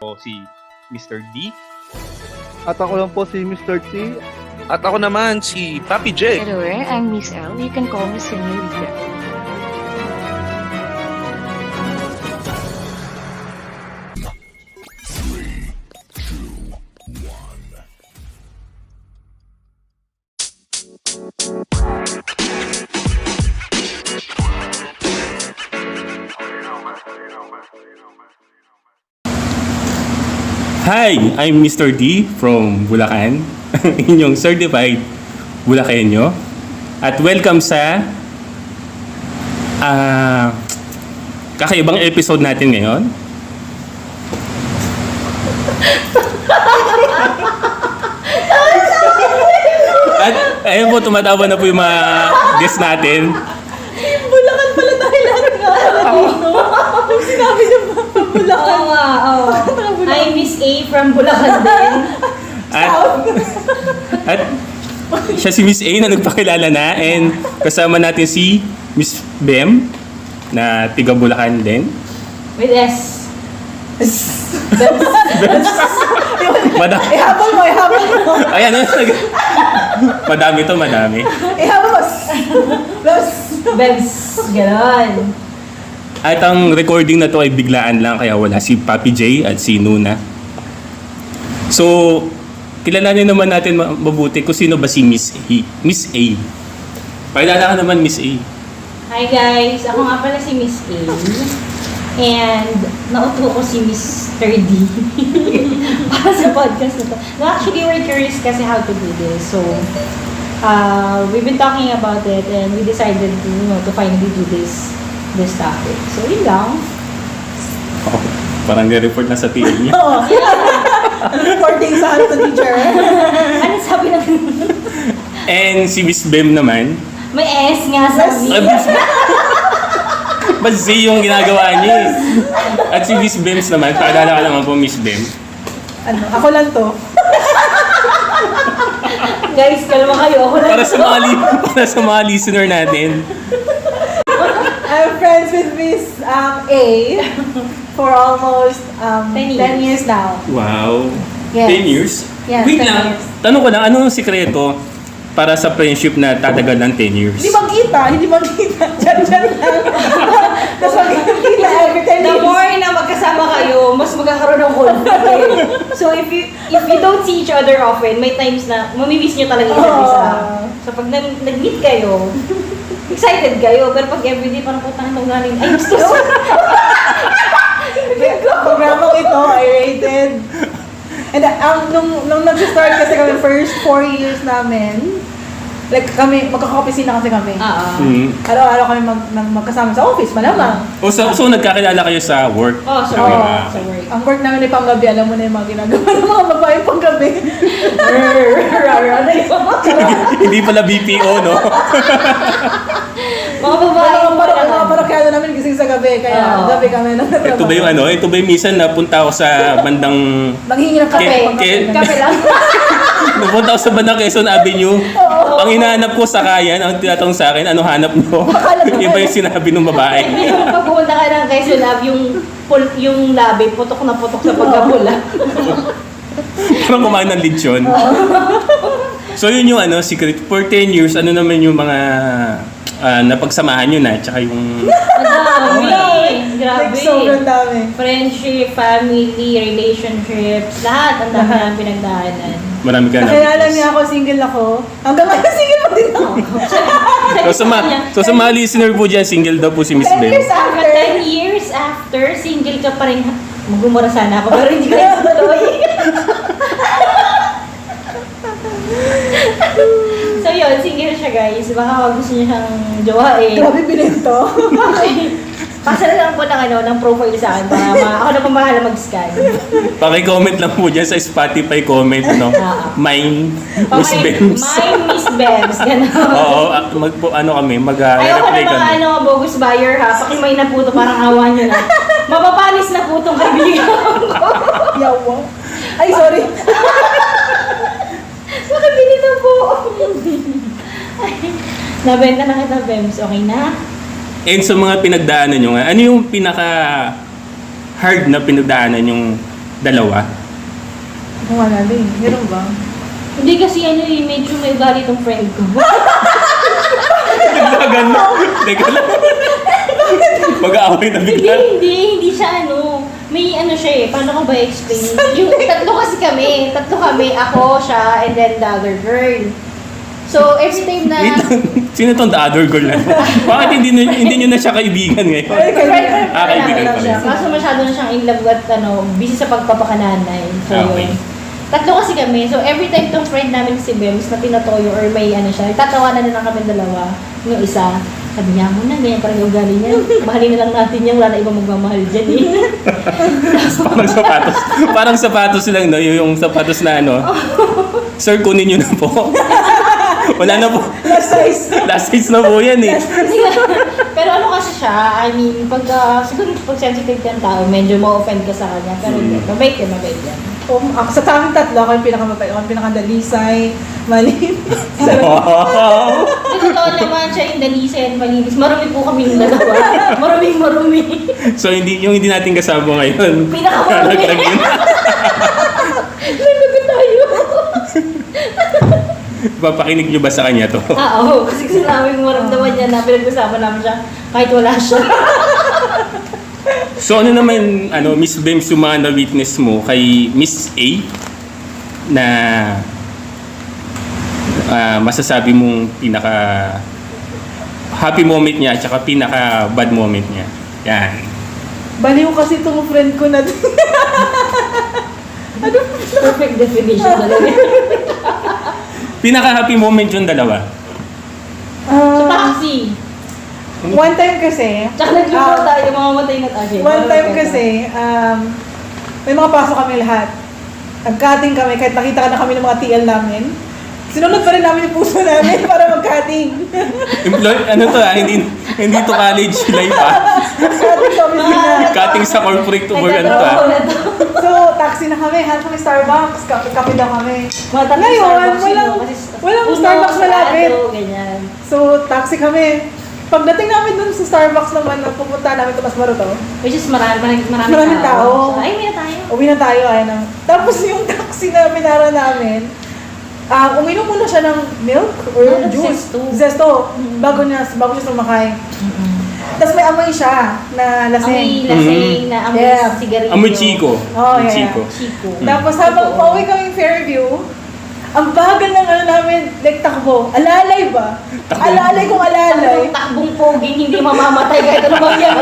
po si Mr. D. At ako lang po si Mr. T. At ako naman si Papi J. Hello, I'm Miss L. You can call me Senorita. Hi, I'm Mr. D from Bulacan, inyong certified Bulakenyo. At welcome sa kakaibang episode natin ngayon. At ayun po, tumatawa na po yung mga guests natin. Bulacan pala tayo lahat ng dito. Sinabi niyo ba? Bulacan. Oo nga, oo. I'm Miss A from Bulacan din. At siya si Miss A na nagpakilala na, and kasama natin si Miss Bem na tiga Bulacan din. With S. Madami. Ihabol mo. Ayan, madami to, madami. Ihabol mo. Los. Bebs. Ganon. At ang recording na to ay biglaan lang, kaya wala si Papi J at si Nuna. So, kilalanin naman natin mabuti kung sino ba si Miss A. Miss A. Pakilala ka naman, Miss A. Hi guys, ako nga pala si Miss A. And nauto ko si Mr. D para sa podcast na to. No, actually, we're curious kasi how to do this. So, we've been talking about it and we decided to finally do this topic. So, yun lang. Oh, parang nire-report na sa TL niya. Oo. Reporting sa ano teacher. Ano sabi ng... And si Miss Bem naman. May S nga sabi. Mas Z yung ginagawa niya eh. At si Miss Bems naman, paalala ka naman po, Miss Bem. Ano? Ako lang to. Guys, kalma kayo. Ako lang. Para sa mga listener natin. I'm friends with Miss A for almost 10 years now. Wow. Yes. 10 years? Yes, Wait 10 lang. years. Tanong ko lang, ano ang sikreto para sa friendship na tatagal ng 10 years? Hindi magkita. Diyan lang. Tapos magkita every 10 The years. more na magkasama kayo, mas magkakaroon ng conflict. So if you don't see each other often, may times na mamimiss nyo talaga isa't isa. So pag nag-meet kayo, excited kayo, pero pag everyday parang putang itong galing, ay gusto ko. Programang ito, I rated. And nung nag-start kasi kami first 4 years namin, like kami, magkakaopisina kasi kami. Araw-araw kami magkasama sa office, malamang. So nagkakilala kayo sa work? So work. Ang work namin ay panggabi, alam mo na yung mga ginagawa ng mga babae panggabi. Hindi pala BPO, no? Mga babae. Mga parokyano namin gising sa gabi, kaya gabi kami nagtatrabaho. Ito ba yung ano? Ito ba yung minsan napunta ako sa bandang... Manghingi ng kape. Kape lang. Napunta ako sa bandang Quezon Avenue. Ang hinahanap ko sa kayan, ang tinatanong sa akin, ano hanap mo? Iba yung sinabi ng babae. Yung pag pumunta ka ng Quezon Lab, yung labi, putok na putok sa pagkabula. Parang kumain ng lechon. So yun yung secret. For 10 years, ano naman yung mga napagsamahan nyo na, tsaka yung... Madami. Grabe. Like, sobrang dami. Friendship, family, relationships, lahat. Ang dami namin pinagdaanan. Marami ka na. Nakilala niya ako, single ako. Hanggang ngayon, single pa din ako. So sa mga listener po dyan, single daw po si Miss 10 Bem. years after. 10 years after, single ka pa rin. Magumura sana ako, pero hindi ko rin tuloy. So yun, single siya guys. Baka gusto niya siyang jowain. Grabe binento. Pasa na lang po ng profile sa akin para ako na pamahala mag-scan. Paki-comment lang po dyan sa Spotify comment, Mine Miss Bems. Mine Miss Bems. Gano'n. Oo, kami, Ayoko mag-reply na kami. mga bogus buyer ha. Pakimay na po ito, parang awa nyo na. Mapapanis na po itong kaibigan ko. Yawa. Ay, sorry. Bakit binito po? Ay, nabenta na kita, Bems. Okay na? And sa mga pinagdaanan nyo nga, ano yung pinaka hard na pinagdaanan yung Dalawa? Wala din. Meron ba? Hindi kasi medyo may ugali tong friend ko. Naglagan na. Teka lang. Mag-aaway na bigla. Hindi siya may siya paano ko ba explain? Yung tatlo kami, ako, siya, and then the other girl. So, every time na... Wait lang. Sino tong the other girl na? Bakit hindi nyo na siya kaibigan ngayon? Kaibigan lang pala. siya. Kaso masyado na siyang in love at busy sa pagpapakananay. So, Okay. yun. Tatlo kasi kami. So, every time tong friend namin si Bems na tinatoyo or may siya, tatawanan na lang kami dalawa. Yung isa, sabi niya, muna, ganyan parang yung ugali niya. Mahalin na lang natin yan, wala na ibang magmamahal dyan eh. Parang sapatos lang, no? Yung sapatos na Sir, kunin nyo na po. Wala na po. Last size na po yan eh. Pero kasi siya, siguro pag sensitive yung tao, medyo ma-offend ka sa kanya. Pero hindi, mabait yan. Ako sa tamang tatlo, ako yung pinakamabait. Ako yung pinakadalisay, malinis. Wow! Totoo naman siya yung dalisay at malinis. Marami po kami yung dalawa. Marami. So, hindi natin kasama ngayon. Pinakamarami. Kalaglag yun. Nalagot tayo. Papakinig nyo ba sa kanya to? Oo. Kasi gusto namin maramdaman niya na pinag-usapan namin siya kahit wala siya. So, ano naman, Miss Bems, yung mga na-witness mo kay Miss A na masasabi mong pinaka happy moment niya at saka pinaka bad moment niya. Yan. Baliw kasi itong friend ko na Perfect definition talaga. Pinaka happy moment yung dalawa. Sa taxi. One time kasi, Tsaka nag-lugaw tayo, mamamatay na tayo. one time kasi, may mga pasok kami lahat. Nag-cutting kami, kahit nakita ka na kami ng mga TL namin. Sinunod pa rin namin yung puso namin para mag-cutting. Hindi to college life Cutting kami sila. Cutting sa corporate to work So, taxi na kami, hanap kami Starbucks, kape daw kami. Ngayon, Ngayon, walang Starbucks malapit. Ganyan. So, taxi kami. Pagdating namin dun sa Starbucks naman, pupunta namin Tomas Maruto. Which is maraming Maraming tao. Ay, may na tayo. Uwi na tayo, ayun na. Tapos yung taxi na minara namin, uminom muna siya ng milk or juice. Zesto. Bago niya sumakay. Tapos may amoy siya na lasing. Amoy lasing na amoy sigarilyo. Amoy Chico. Oh, Amoy yeah. Chico. Tapos habang pauwi kaming Fairview, ang bagal ng namin, like takbo. Alalay ba? Alalay kung alalay. Takbong poging, hindi mamamatay kahit ano mangyari.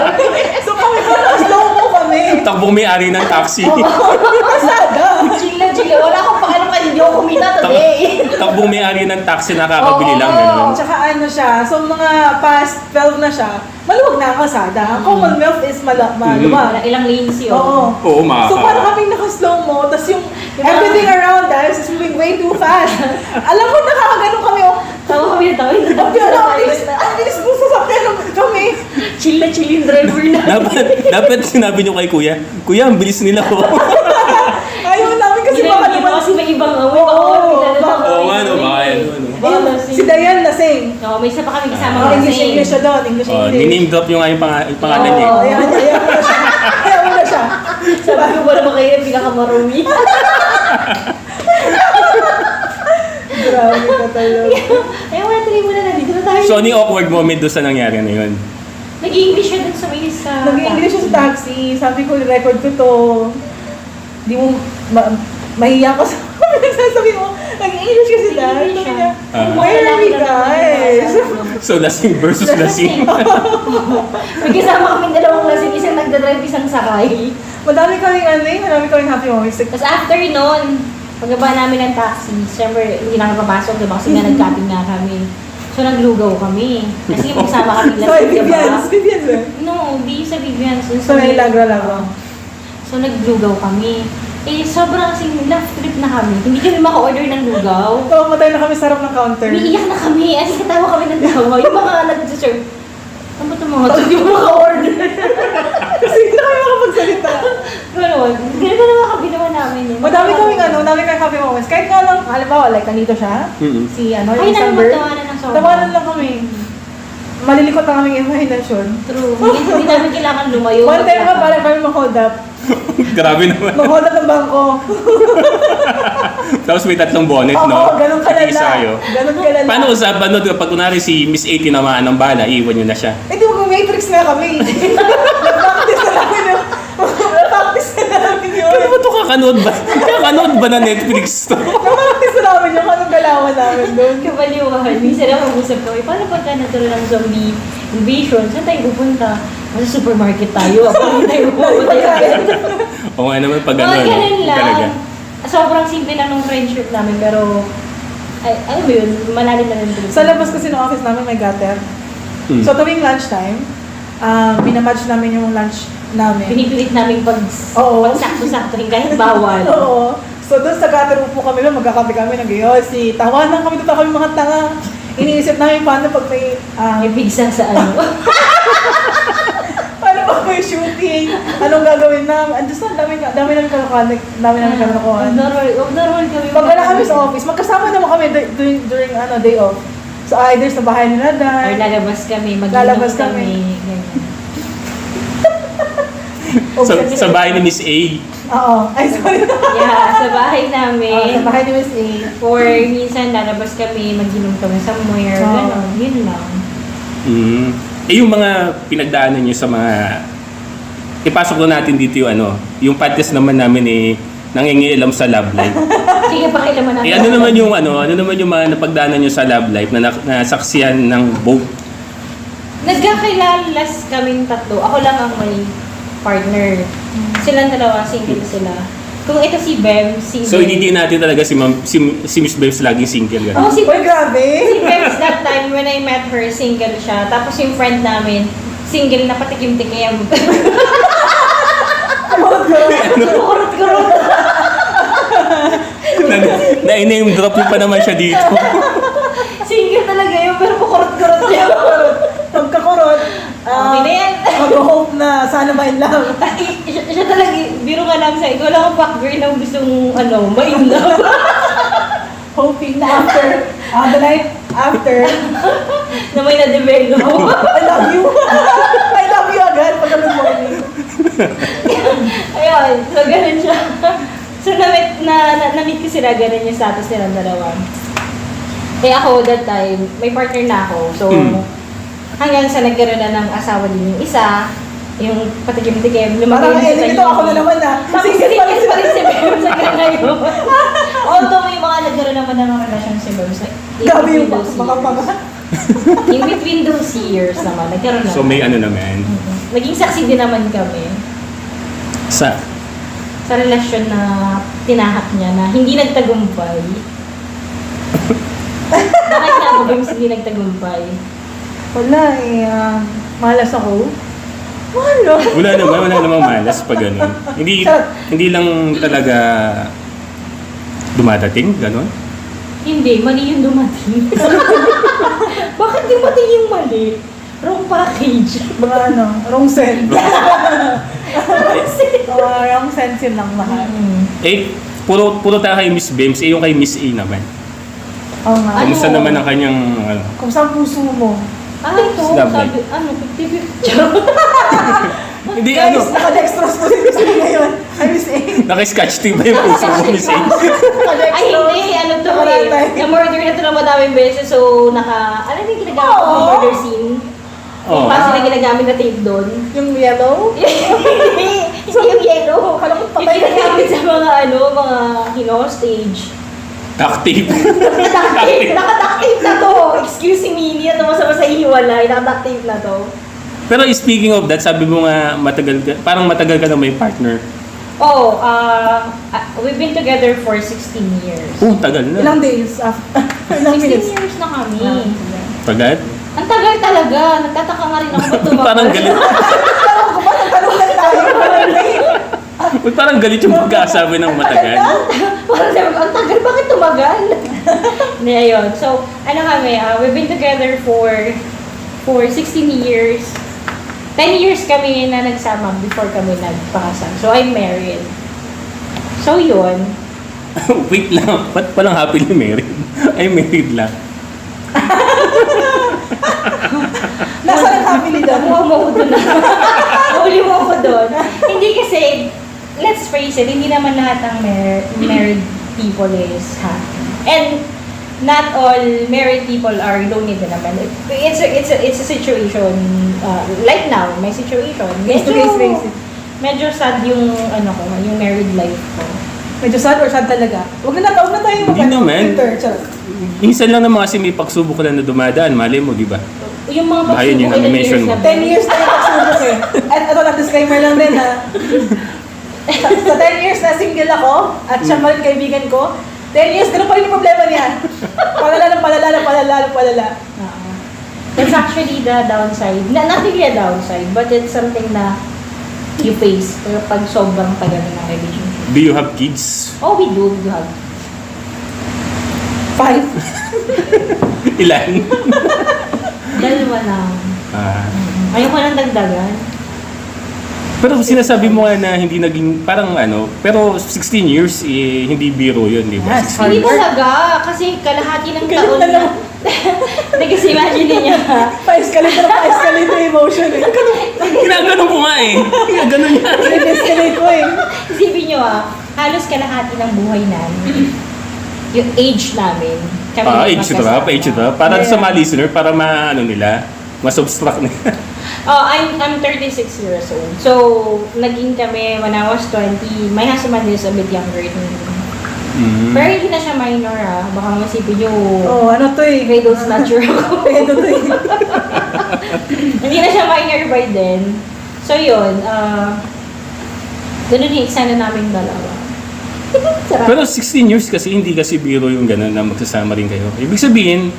So kami parang slow mo kami. Takbong may-ari ng taxi. Pasada. Chill na chill. Wala akong pakialam kahit hindi ako kumita today. Takbong may-ari ng taxi nakakabili lang. Oo, Ganun. tsaka siya, so mga past 12 na siya, maluwag na ang kasada. Ang Commonwealth is maluwag. Ilang lanes yun. Oo. Oo, So parang kaming naka-slow mo, tapos yung everything around us is moving way too fast. Alam mo, nakakaganon kami, Tawa kami na tawa. ang bilis mo sasakyan kami. Chill na chill yung driver na. Dapat sinabi nyo kay Kuya, Kuya, ang bilis nila po. Ayaw namin kasi baka naman. Kasi may ibang away. Oo, Oo nga, no, baka yan. Ayun, si Dayan lasing. No, may isa pa kami kasama English siya doon, English. Name drop yung nga yung pangalan niya. Oo, ayaw mo na siya. Ayaw mo na siya. Sabi ko ba naman kayo yung pinakamarumi? Grabe ka talaga. Ayaw mo na, tuloy mo na, nandito na tayo. So, ano yung awkward moment doon sa nangyari na yun? Nag-English siya dun sa may sa... Nag-English siya sa taxi. Sabi ko, record ko to. Di mo, mahiya ko sa sabi mo, nag-English kasi dahil. Sabi niya, where are we guys? So, lasing versus lasing. May kasama kaming dalawang lasing, isang nagdadrive, isang sakay. Madami kaming happy moments. Tapos after nun, pagbaba namin ng taxi, siyempre hindi na kami papasok, diba? Kasi nga nag-cutting nga kami. So naglugaw kami. Kasi kasama kami So, Vivian's ba? No, di sa Vivian's. So, may lagra-lagra. So naglugaw kami. Sobrang kasing love trip na kami. Hindi kami maka-order ng lugaw. Matay na kami sa harap ng counter. Umiiyak na kami. As in, katawa kami ng tawa. Yung mga nag-serve. Ano ba itong mga ito? Hindi mo maka-order. Kasi hindi na kami makapagsalita. Gano'n. Ganun na mga kabinawa namin. Madami kaming happy moments. Kahit nga lang, halimbawa, like, nandito siya. Si, Ay, yung naman December. magtawanan ng sobrang. Tawanan lang kami. Malilikot ang aming imahinasyon. True. Hindi namin kailangan lumayo. One time nga, parang kami ma-hold up. Grabe naman. Mag-hold up ng bangko. Tapos may 3 bonnet, Oo, no? ganun Isa kalala. kayo. Ganun kalala. Paano usapan nun kapag kunwari si Miss A tinamaan ng bala, iiwan nyo na siya? Eh di mag-matrix nga kami. Nag-practice na namin yun. Nag-practice na namin yun. Ano ba ito kakanood ba? Kakanood ba na Netflix to? Nag-practice na namin yun. Anong galawan namin doon? Kabaliwahan. Minsan ako mag-usap kami, paano pagka nagkaroon ng zombie invasion? Saan tayo pupunta? Sa supermarket tayo. Paano tayo pupunta? Oo nga naman pag Mga ano, ganun talaga. lang. Sobrang simple lang ng friendship namin, pero ay, alam mo yun, malalim na rin. Sa labas kasi ng office namin may gutter. Mm. So tuwing lunchtime, binamatch namin yung lunch namin. Pinipilit namin Oo. pagsakto-sakto, kahit bawal. Oo. So doon sa gutter upo kami lang, magkakape kami, nag-yosi. Tawanan kami, doon kami mga tanga. Iniisip namin paano pag may, May bigsa sa ano. paano pag may shooting, anong gagawin namin. Andun sa dami namin kalokohan, dami namin kalokohan. Normal kami. Pag wala kami sa office, magkasama naman kami during day off. So either sa bahay nila Or dahil, lalabas kami, Lalabas kami. ganyan. Sa bahay ni Miss A. Oo. Ay, sorry. Yeah, sa bahay namin. Sa bahay ni Miss A. Or minsan lalabas kami, mag-inom kami somewhere, Oo. gano'n, yun lang. Eh yung mga pinagdaanan nyo sa mga... Ipasok na natin dito yung ano, yung podcast naman namin nangingialam sa love life. Sige, pakilaman natin. Ano naman yung mga napagdaanan nyo sa love life na nasaksihan ng both? Nagkakailalas kaming tatlo. Ako lang ang may partner. Silang dalawa, single sila. Kung ito si Bem, single. So hindi natin talaga si Miss Babes laging single. Oh, Gano'n. si Uy, grabe. Si Bebs that time when I met her, single siya. Tapos yung friend namin, single na patikim-tikim. Kurot-kurot. Na-name drop mo pa naman siya dito. Single talaga yun, pero kukurot-kurot niya. Pagkakurot, Okay na yan. mag-hope na sana ma in love. Siya talaga, biro ka lang sa ito. Wala akong back girl na gustong, ma-in love. Hoping na after, the night after, Na may na-develop. I love you. I love you agad pag good morning. Ayun, so ganun siya. So na-meet ko sila, ganun yung status nilang dalawa. Eh ako, that time, may partner na ako. So, hanggang sa nagkaroon na ng asawa din yung isa, yung patikim-tikim, Parang lumagay ending ito ako na naman na. Tapos single pa rin si Bem sa ngayon. Although may mga nagkaroon naman ng relasyon si Bem. Gabi yung mga In between those years naman, nagkaroon naman. So may ano naman. Naging saksi din naman kami Sa sa relasyon na tinahak niya na hindi nagtagumpay. Bakit nga ba Bem hindi nagtagumpay? Wala malas ako. wala namang malas pag gano'n. Hindi lang talaga dumadating, gano'n. Hindi, mali yung dumating. Bakit dumating yung mali? Wrong package. Mga wrong send. Wrong sense yun lang mahal. Eh, puro tayo kay Miss Bems, yung kay Miss A naman. Oo nga. Ano? Kumusta naman ang kanyang, Kung saan puso mo. Ito, Love sabi, 50-50. hindi Guys, naka-dextrose po si Miss A ngayon. Ay, Miss A. naka-scotch tape ba yung puso mo, Miss A? Ay, hindi, ano to eh. Na-murder na to na madaming beses, so ano yung ginagamit ko ng murder scene? Oo. Yung kasi na ginagamit na tape doon. Yung yellow. Hindi yung yellow. Yung ginagamit sa mga mga stage. Duct tape. Naka-duct na to. Excuse me, hindi na to masama sa ihiwalay. Naka-duct tape na to. Pero speaking of that, sabi mo nga parang matagal ka na may partner. Oh, we've been together for 16 years. Tagal na. Ilang days after. Ilang 16 minutes. years na kami. Tagal? Ang tagal talaga. Nagtataka nga rin ako ba't tumagal. Parang galit. Tanong ko ba? Nagtanong lang tayo. Parang galit yung pagkasabi ng matagal. Parang sabi ko, ang tagal, bakit tumagal? Hindi, ayun. So, kami, we've been together for 16 years. 10 years kami na nagsama before kami nagpakasal. So, I'm married. So, yun. Wait lang, ba't palang happily married? Ay, married lang. Nasaan ang happily doon? Nakuha mo ako doon. Nahuli mo ako doon. Hindi kasi, let's face it, hindi naman lahat ng married people is happy. And not all married people are lonely din naman. It's a situation, like now, my situation. Medyo sad yung, yung married life ko. Medyo sad or sad talaga? Huwag na tayo Hindi naman. Twitter, charot. Minsan lang naman kasi may pagsubok lang na dumadaan. Malay mo, di ba? Yung mga Baka yun yung pagsubok, ilang mention years mo. na 10 years na yung pagsubok eh. At ito lang, disclaimer lang din ha. Sa 10 years na single ako, at siya man kaibigan ko, 10 years, ganun pa rin yung problema niya. Palala. That's actually the downside. Not really a downside, but it's something na you face pag sobrang tagal ng relationship. Do you have kids? Oh, we do have. 5. Ilan? Dalawa lang. Ayoko nang dagdagan. Pero sinasabi mo nga na hindi naging, parang pero 16 years, hindi biro yun, di ba? Yes. Hindi talaga, kasi kalahati ng Galit taon na na. lang. Hindi kasi imagine niya. Pa-escalate yung emotion eh. Ginaganon ko nga eh. Ginaganon niya. I-escalate ko eh. Isipin niyo halos kalahati ng buhay namin. Yung age namin. Age ito ba? Pa-age ito ba? Para sa mga listener, para nila, ma-subtract nila. I'm 36 years old. So, naging kami when I was 20. My husband is a bit younger than me. Pero hindi na siya minor Baka masipin niyo, Ano to eh. Cradle snatcher ako. Pedo to eh. Hindi na siya minor by then. So, yun. Ganun yung eksena namin dalawa. Sarap. Pero 16 years kasi, hindi kasi biro yung gano'n na magsasama rin kayo. Ibig sabihin,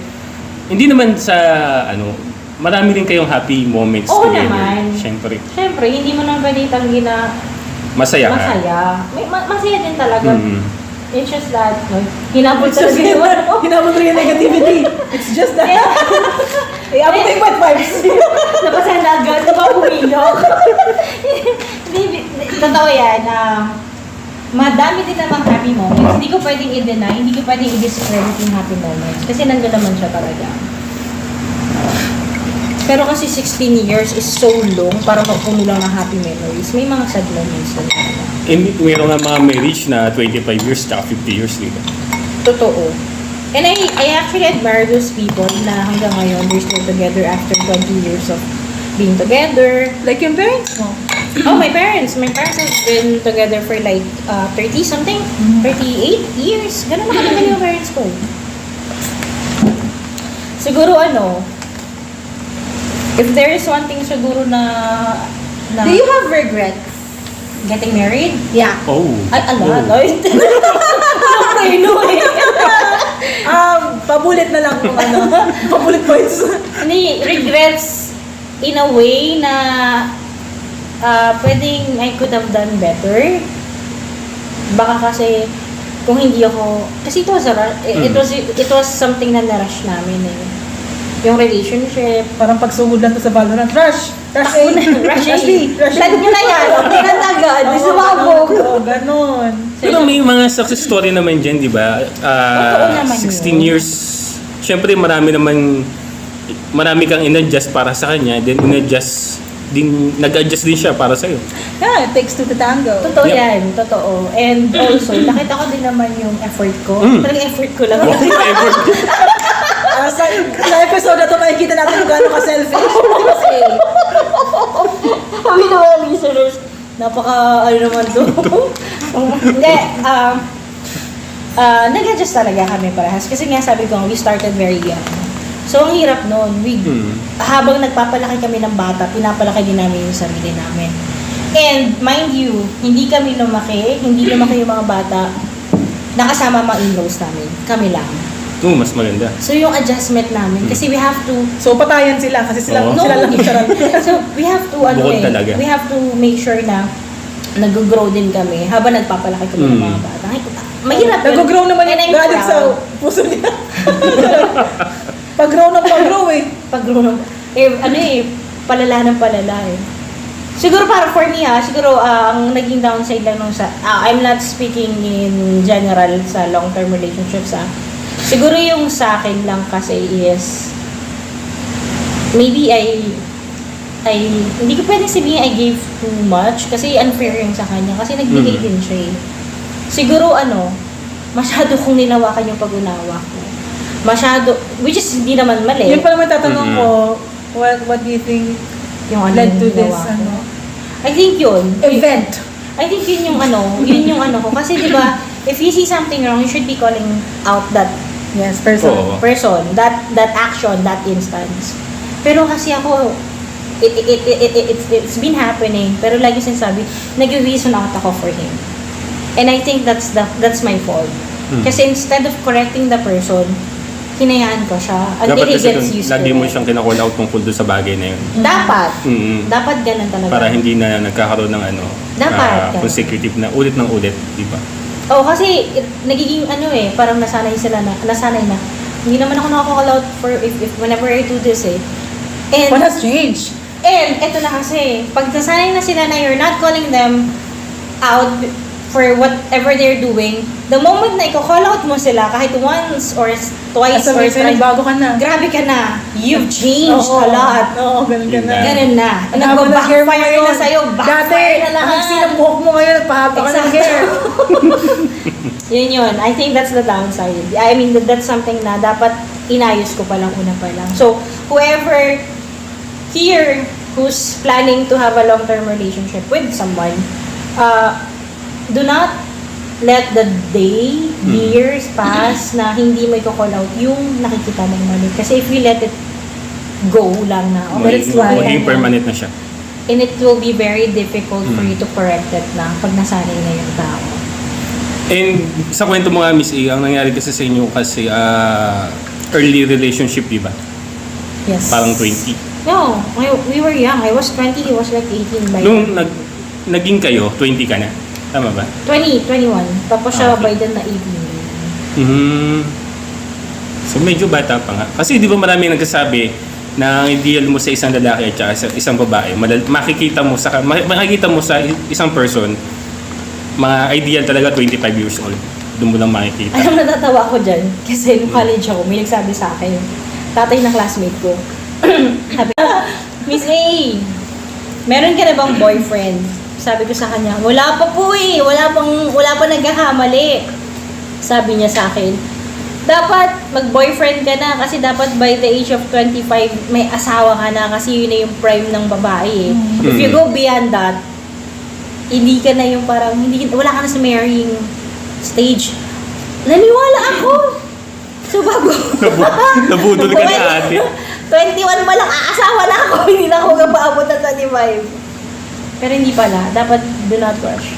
hindi naman sa, marami rin kayong happy moments Oo together. naman. Siyempre. Siyempre, hindi mo naman pwede tanggi na Masaya ka. Masaya din talaga. It's just that, hinabot It's just talaga yun. hinabot rin yung negativity. It's just that. Abot na yung bad vibes. Napasan na agad, napapumilok. Totoo yan, madami din namang happy moments. Hindi ko pwedeng i-deny, hindi ko pwedeng i-discredit yung happy moments. Kasi nandun naman siya talaga. Pero kasi 16 years is so long para magpuno lang ng happy memories. May mga sad moments na talaga. And meron nga mga marriage na 25 years tsaka 50 years, di ba? Totoo. And I actually admire those people na hanggang ngayon they're still together after 20 years of being together. Like yung parents mo. Oh, my parents have been together for like 30 something, 38 years. Ganun na katagal yung parents ko. Siguro if there is one thing siguro na Do you have regrets? getting married? Yeah. Oh. Ay, a lot. Oh. Pabulit na lang kung pabulit points. Hindi, regrets in a way na pwedeng I could have done better. Baka kasi kung hindi ako, kasi it was something na na-rush namin eh. Yung relationship. Parang pagsugod lang to sa Valorant. Rush A. Rush A. B. Plan nyo na yan. Hindi na agad. Sumabog. Ganon. Pero may mga success story naman dyan, di ba? Totoo naman 16 yun. years, syempre marami kang in-adjust para sa kanya, then nag-adjust din siya para sa'yo. Yeah, it takes two to tango. Totoo Yep. yan. Totoo. And also, nakita ko din naman yung effort ko. Talagang effort ko lang. Sa episode na to, makikita natin kung gano'n ka-selfish. Kasi, Kami naman ang listeners. Naman to. Hindi, nag-adjust talaga kami parehas. Kasi nga sabi ko, we started very young. So, ang hirap nun. Habang nagpapalaki kami ng bata, pinapalaki din namin yung sarili namin. And, mind you, hindi kami lumaki yung mga bata, nakasama mga in-laws namin. Kami lang. Mas maganda. So, yung adjustment namin, kasi we have to, so patayan sila kasi sila Oo. lang literal. so, we have to, Bukod talaga. we have to make sure na nag-grow din kami habang nagpapalaki kami ng mga bata. Mahirap yun. Nag-grow naman And I'm yung galit sa proud. puso niya. Pag-grow eh. Pag-grow ng, palala ng palala eh. Siguro para for me siguro ang naging downside lang nung I'm not speaking in general sa long-term relationships Siguro yung sa akin lang kasi is maybe hindi ko pwedeng sabihin I gave too much kasi unfair yung sa kanya kasi nagbigay din siya eh. Siguro masyado kong nilawakan yung pag-unawa ko. Masyado, which is hindi naman mali. Yun pa naman tatanong ko, what do you think Yung led to this ginawa ko. I think yun. event? I think yun yung ko. Kasi di ba, if you see something wrong, you should be calling out that Yes, person. Oo. person, that action, that instance. Pero kasi ako, it's been happening. Pero like yung sinasabi, nag-reason out ako for him. And I think that's my fault. Kasi instead of correcting the person, hinayaan ko siya until Dapat he kasi gets used to lagi mo it. siyang kinakall out tungkol doon sa bagay na yun. Dapat. Mm. Dapat ganun talaga. Para hindi na nagkakaroon ng Dapat. consecutive na ulit ng ulit, di ba? Oh, kasi nagiging parang nasanay na. Hindi naman ako nakaka-call out for if whenever I do this eh. And What has changed? And eto na kasi, pag nasanay na sila na you're not calling them out for whatever they're doing, the moment na i-call out mo sila, kahit once or twice or thrice, nagbago ka na. grabe ka na. You've changed Oo. a lot. Oo, ganun ka na. Ganun na. Ang haba ng hair mo Nag-backfire ngayon. na sa'yo. Dati, Backfire na ang lahat. iksi ng buhok mo ngayon, nagpahaba ka ng Exacto. hair. Yun. I think that's the downside. I mean, that's something na dapat inayos ko palang una pa lang. So, whoever here who's planning to have a long-term relationship with someone, do not let the day, years pass na hindi mo i-call out yung nakikita mong mali. Kasi if you let it go lang na, Let it slide. Magiging permanent na siya. and it will be very difficult for you to correct it na pag nasanay na yung tao. And sa kwento mo nga, Miss A, ang nangyari kasi sa inyo kasi early relationship, di ba? Yes. Parang 20. No, we were young. I was 20, he was like 18 by Nung naging kayo, 20 ka na. Tama ba? 20, 21. Tapos siya Okay. by then na 18. So medyo bata pa nga. Kasi di ba marami nagsasabi na ang ideal mo sa isang lalaki at saka sa isang babae, makikita mo sa isang person, mga ideal talaga 25 years old. Doon mo lang makikita. Alam, natatawa ko dyan. Kasi nung college ako, may nagsabi sa akin, tatay ng classmate ko. Sabi, Miss A, meron ka na bang boyfriend? Sabi ko sa kanya, wala pa po eh. Wala pa nagkakamali. Sabi niya sa akin, dapat mag-boyfriend ka na kasi dapat by the age of 25 may asawa ka na kasi yun na yung prime ng babae eh. If you go beyond that, hindi ka na yung parang, wala ka na sa marrying stage. Naniwala ako! So bago. Nabudol ka na ate. 21 pa lang, aasawa na ako. Hindi na ako paabot na 25. Pero hindi pala. Dapat do not rush.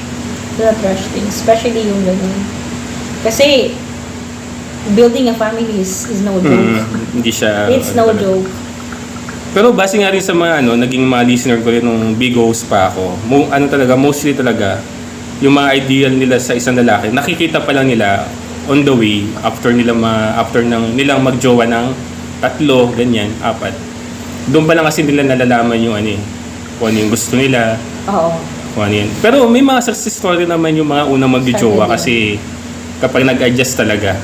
Do not rush things. Especially yung ganun. Kasi, building a family is no joke. Hindi siya... It's no joke. Pero base nga rin sa mga naging mga listener ko rin nung big host pa ako, mostly talaga, yung mga ideal nila sa isang lalaki, nakikita pa lang nila on the way after nilang magjowa ng 3, ganyan, 4. Doon pa lang kasi nila nalalaman yung kung ano yung gusto nila, Oo. kung ano yan. Pero may mga success story naman yung mga unang magjowa kasi kapag nag-adjust talaga.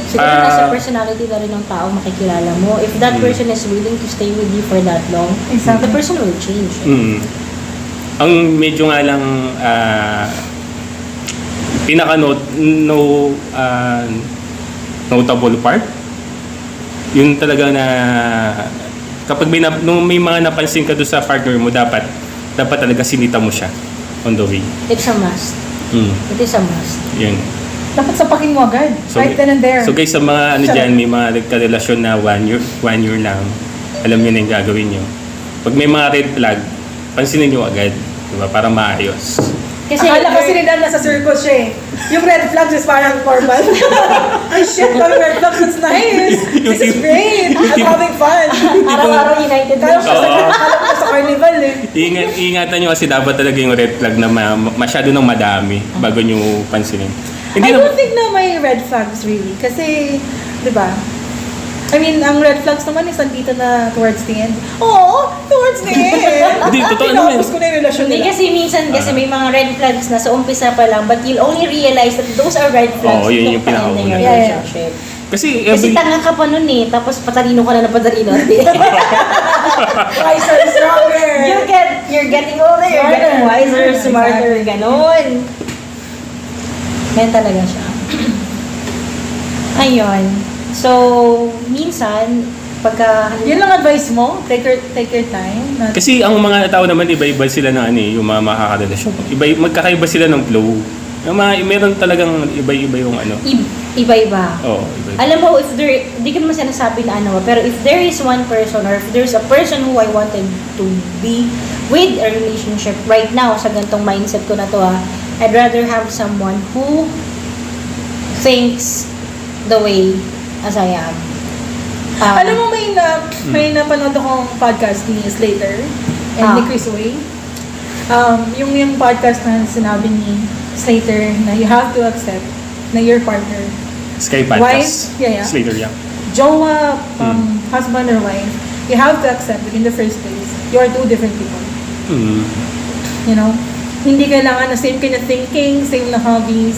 Siguro nasa personality na rin ng tao makikilala mo. If that person is willing to stay with you for that long, the person will change. Ang medyo nga lang notable part, yun talaga na kapag nung may mga napansin ka doon sa partner mo, dapat talaga sinita mo siya on the way. It's a must. It is a must. Yun. Dapat sapakin mo agad. Right then and there. So guys, sa mga dyan, may mga nagkarelasyon na 1 year lang, alam niyo na yung gagawin niyo. Pag may mga red flag, pansinin niyo agad, diba? Para maayos. Kasi Akala kasi nila nasa circus siya eh. Yung red flags is parang formal. Ay shit, parang red flags, it's nice. This is great. I'm having fun. araw-araw United Kala ko Nations. sa carnival eh. Ingatan nyo kasi dapat talaga yung red flag na masyado nang madami bago nyo pansinin. I don't think na may red flags really. Kasi, di ba? I mean, ang red flags naman is andito na towards the end. Oo, towards the end. Hindi, totoo naman. Tinapos ko na yung relasyon Hindi nila. kasi minsan may mga red flags na sa umpisa pa lang but you'll only realize that those are red flags Oo, yun yung nung pa-end na pinakauna. yung Yeah, yeah. relationship. Kasi Kasi tanga ka pa nun eh, tapos patalino ka na ng patalino. Wiser, stronger. You're getting older, you're getting wiser, smarter, ganon. Ganyan talaga siya. Ayun. So, minsan, pagka... Yun lang advice mo? Take your time. Kasi ang mga tao naman, iba-iba sila na yung mga makakarelasyon. Magkakaiba sila ng flow. Yung meron talagang iba-iba yung Iba-iba. Oo, iba-iba. Alam mo, di ko naman sinasabi na pero if there is one person or if there's a person who I wanted to be with a relationship right now, sa gantong mindset ko na to I'd rather have someone who thinks the way as I am. Alam mo, may napanood akong podcast ni Slater and ni Chris Way. Yung podcast na sinabi ni Slater na you have to accept na your partner, Sky wife, Podcast. Slater, jowa, husband or wife, you have to accept that in the first place, you are two different people. You know? Hindi kailangan na same kind of thinking, same na hobbies,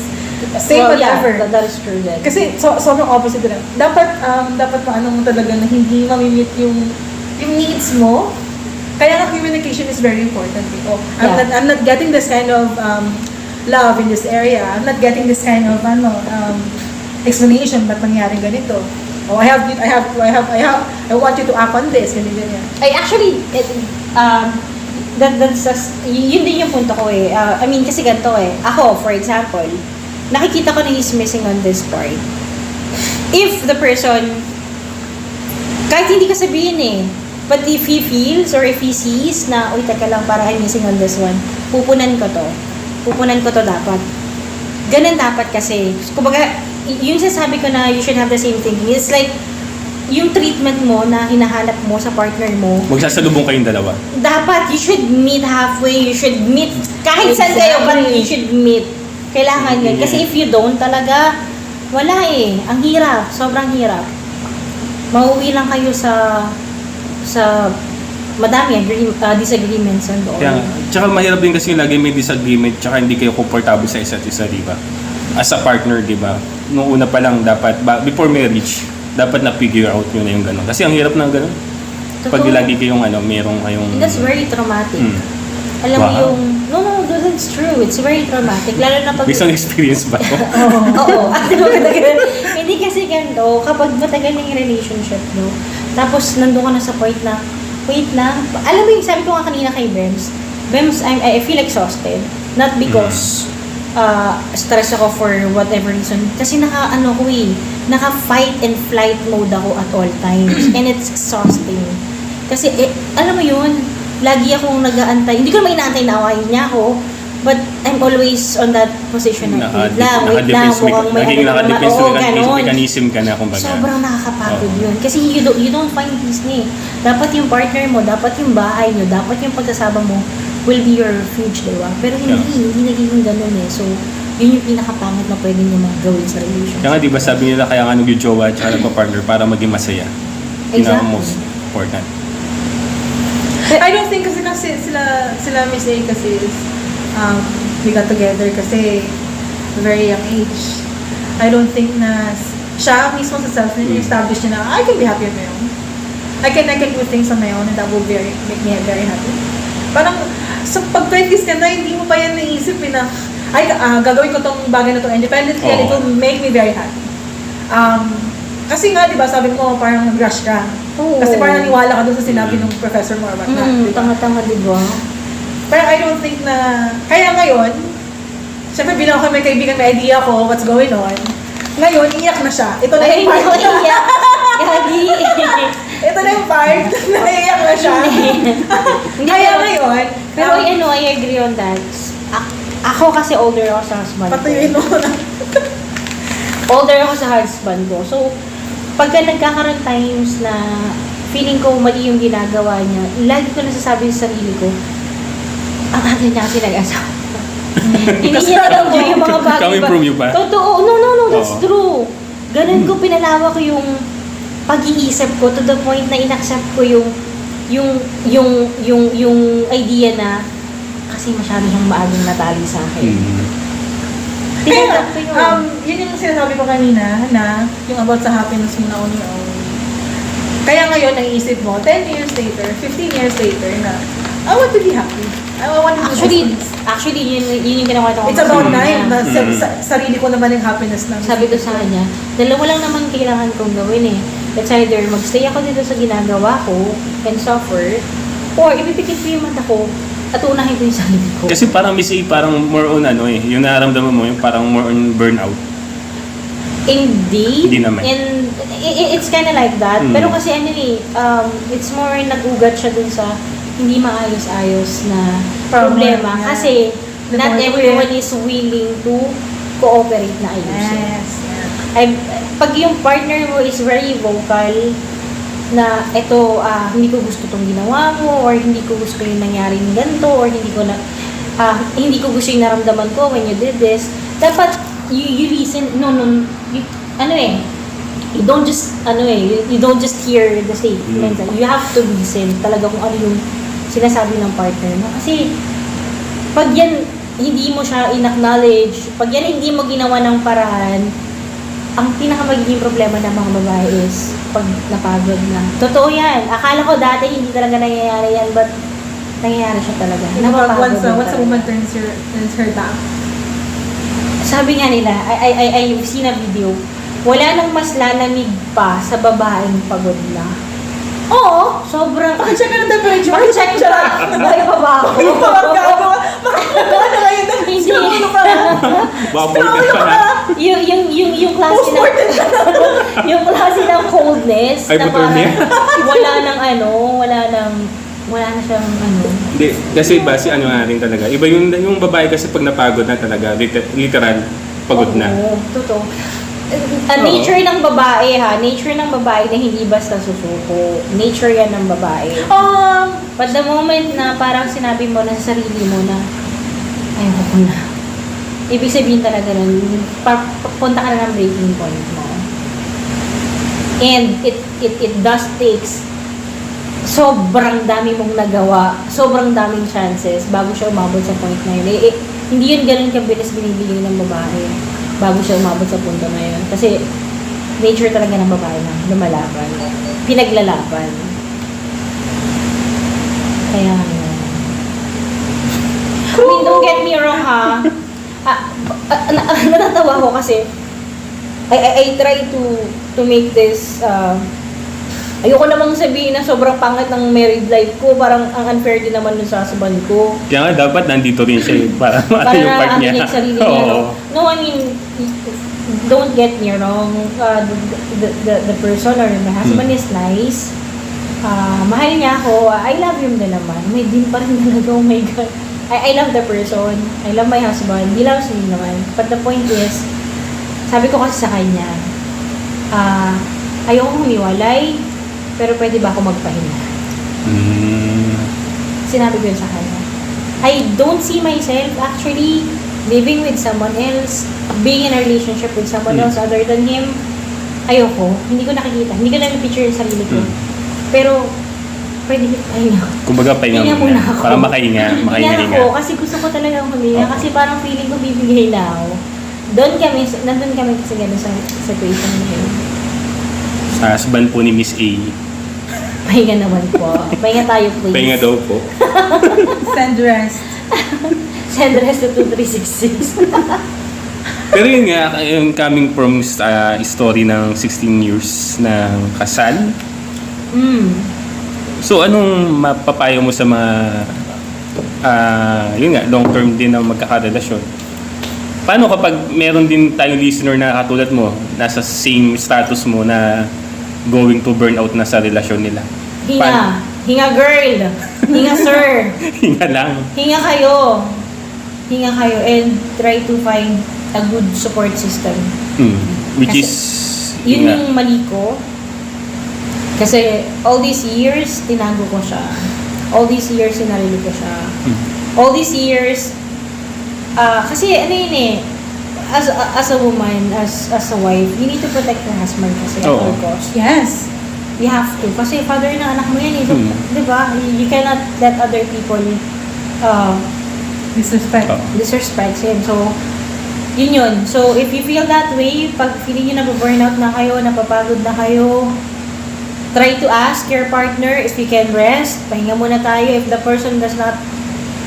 same whatever. Yeah, that is true then. Kasi sobrang opposite lang. Dapat paano mo talaga na hindi mamimit yung needs mo. Kaya nga communication is very important. I'm not getting this kind of love in this area. I'm not getting this kind of explanation ba't nangyaring ganito. I want you to act on this. Ganyan. Yun din yung punto ko I mean, kasi ganito Ako, for example, nakikita ko na he's missing on this part. If the person, kahit hindi ka sabihin but if he feels or if he sees na, uy, teka lang, para I'm missing on this one, pupunan ko to dapat. Ganun dapat kasi. Kumbaga, yung sasabi ko na you should have the same thinking, it's like, yung treatment mo na hinahanap mo sa partner mo, magsasalubong kayong dalawa. dapat you should meet halfway, you should meet, kahit saan kayo, but you should meet. Kailangan yun. Kasi if you don't talaga, wala ang hirap, sobrang hirap. Mauwi lang kayo sa madami disagreements and all. Tsaka mahirap din kasi lagi may disagreement tsaka hindi kayo comfortable sa isa't isa, di ba? As a partner, di ba? Noong una pa lang dapat, before marriage, dapat na-figure out nyo na yung gano'n. Kasi ang hirap ng gano'n. Pag lagi kayong merong kayong... And that's very traumatic. Alam mo yung... No, that's true. It's very traumatic. Lalo na pag... Based on experience ba? Oo. Hindi kasi ganito, kapag matagal na yung relationship, no? Tapos nandun ka na sa point na, wait lang. Alam mo yung sabi ko nga kanina kay Bems, I feel exhausted. Not because stress ako for whatever reason. Kasi naka-fight and flight mode ako at all times. And it's exhausting. Kasi, alam mo yun, lagi akong nag-aantay. Hindi ko naman inaantay na awayin niya ako. But I'm always on that position na wait lang, mukhang may mechanism ka na kumbaga. Sobrang nakakapagod yun. Kasi you don't find peace Dapat yung partner mo, dapat yung bahay nyo, dapat yung pagkasama mo will be your refuge, diba? Pero hindi nagiging ganun So, yun yung pinakapangit na pwede nyo gawin sa relationship. Kaya nga diba sabi nila kaya nga nag-jowa at nagpa-partner para maging masaya. Exactly. Yung most important. I don't think kasi sila Miss A kasi we got together kasi very young age. I don't think na siya mismo sa self establish niya na I can be happy on my own. I can do things on my own and that will make me very happy. Parang sa pag 20s ka na, hindi mo pa yan naisip na gagawin ko tong bagay na to independently and it will make me very happy. Kasi nga, di ba, sabi mo parang nag-rush ka. Kasi parang naniwala ka doon sa sinabi ng professor mo or whatnot. Tanga-tanga, di ba? Pero I don't think na... Kaya ngayon, syempre bilang ako may kaibigan, may idea ko what's going on. Ngayon, iyak na siya. Ito na yung part. Gagi. Ito na yung part. Naiyak na siya. Kaya ngayon... Pero I agree on that. Ako kasi older ako sa husband ko. Patuyuin mo na. Older ako sa husband ko. So, pagka nagkakaroon times na feeling ko mali yung ginagawa niya, lagi ko nasasabi sa sarili ko, ang aga niya kasi nag-asawa. Hindi niya alam ko yung mga bagay. Come-improve you pa? Totoo. No, that's true. Ganun ko pinalawa ko yung pag-iisip ko to the point na in-accept ko yung idea na kasi masyado siyang maagang natali sa akin. Kaya, yun yung sinasabi ko kanina na yung about sa happiness mo na on your own. Kaya ngayon, naisip mo, 10 years later, 15 years later, na I want to be happy. I want to do this. Actually, yun yung kinakwento ko. It's about sa time kanya. na sarili ko naman yung happiness na. Sabi ko sa kanya, dalawa lang naman kailangan kong gawin eh. It's either magstay ako dito sa ginagawa ko and suffer, or ipipikit ko yung mata ko at unahin ko yung sarili ko. Kasi parang Miss A, parang more on yung nararamdaman mo, yung parang more on burnout. Hindi naman. And it's kind of like that. Pero kasi it's more nagugat siya dun sa hindi maayos-ayos na problema. Yeah. Kasi not everyone is willing to cooperate na ayusin. Yes. Yeah. Pag yung partner mo is very vocal na eto, hindi ko gusto tong ginawa mo, or hindi ko gusto yung nangyaring ganito, or hindi ko gusto yung naramdaman ko when you did this, dapat you listen. You don't just you don't just hear the statement. You have to listen talaga kung ano yung sinasabi ng partner mo. Kasi pag yan hindi mo siya in-acknowledge, pag yan hindi mo ginawa ng paraan, ang pinakamagiging problema ng mga babae is pag napagod na. Totoo yan. Akala ko dati hindi talaga nangyayari yan, but nangyayari siya talaga. Once a talaga. woman turns her back. Sabi nga nila, I've seen a video, wala nang mas lalamig pa sa babaeng pagod na. Oo, sobrang... Check ka ng temperature. Check ka. Dahil pa ba ako? Hindi pa magkagawa. Makakagawa na kayo ng Hindi. Vapor ka pa na. Yung klase ng... yung klase ng coldness Ay, na motor niya. wala na siyang Hindi, kasi base nga rin talaga. Iba yung babae kasi pag napagod na talaga, literal, pagod na. Oo, totoo. Nature ng babae nature ng babae na hindi basta susuko. Nature yan ng babae. But the moment na parang sinabi mo na sa sarili mo na, ayoko ko na. Ibig sabihin talaga nun, punta ka na ng breaking point mo. And it does takes sobrang dami mong nagawa, sobrang daming chances bago siya umabot sa point na yun. Hindi yun ganun kabilis binibigay ng babae bago siya umabot sa punto na yun. Kasi nature talaga ng babae na lumalaban. Pinaglalaban. Kaya I mean, don't get me wrong natatawa ko kasi I try to make this ayoko namang sabihin na sobrang pangit ng married life ko, parang ang unfair din naman dun sa husband ko. Kaya nga dapat nandito rin siya para ano yung part niya. Para sarili niya. No, I mean, don't get me wrong. The person or my husband is nice. Mahal niya ako. I love him din naman. May din pa rin talaga. Oh my God. I love the person. I love my husband. He loves me naman. But the point is, sabi ko kasi sa kanya, ayoko humiwalay, pero pwede ba ako magpahinga? Sinabi ko yun sa kanya. I don't see myself actually living with someone else, being in a relationship with someone else other than him. Ayoko. Hindi ko nakikita. Hindi ko na-picture yung sarili ko. Pero, pwede pahinga. Kumbaga pahinga muna. ako. Para makahinga. Hinga ako kasi gusto ko talaga huminga. Kasi parang feeling ko bibigay na ako. Nandun kami kasi gano'n sa situation na yun. Sa husband po ni Miss A. Pahinga naman po. Pahinga tayo, please. Pahinga daw po. Send rest. Send rest to 2366. Pero yun nga, yung coming from story ng 16 years ng kasal. So, anong mapapayo mo sa mga yun nga, long term din na magkakarelasyon? Paano kapag meron din tayong listener na katulad mo, nasa same status mo na going to burnout na sa relasyon nila? Hinga. Hinga girl. Hinga sir. Hinga lang. Hinga kayo. Hinga kayo and try to find a good support system. Which Kasi, is... Yun yung mali ko. Kasi all these years, tinago ko siya. All these years, sinarili ko siya. All these years, kasi ano yun as a woman, as a wife, you need to protect your husband kasi at all costs. Yes. You have to. Kasi father ng anak mo yan eh. Diba? You cannot let other people disrespect him. So, yun. So, if you feel that way, pag feeling nyo na-burnout na kayo, napapagod na kayo, try to ask your partner if you can rest. Pahinga muna tayo. If the person does not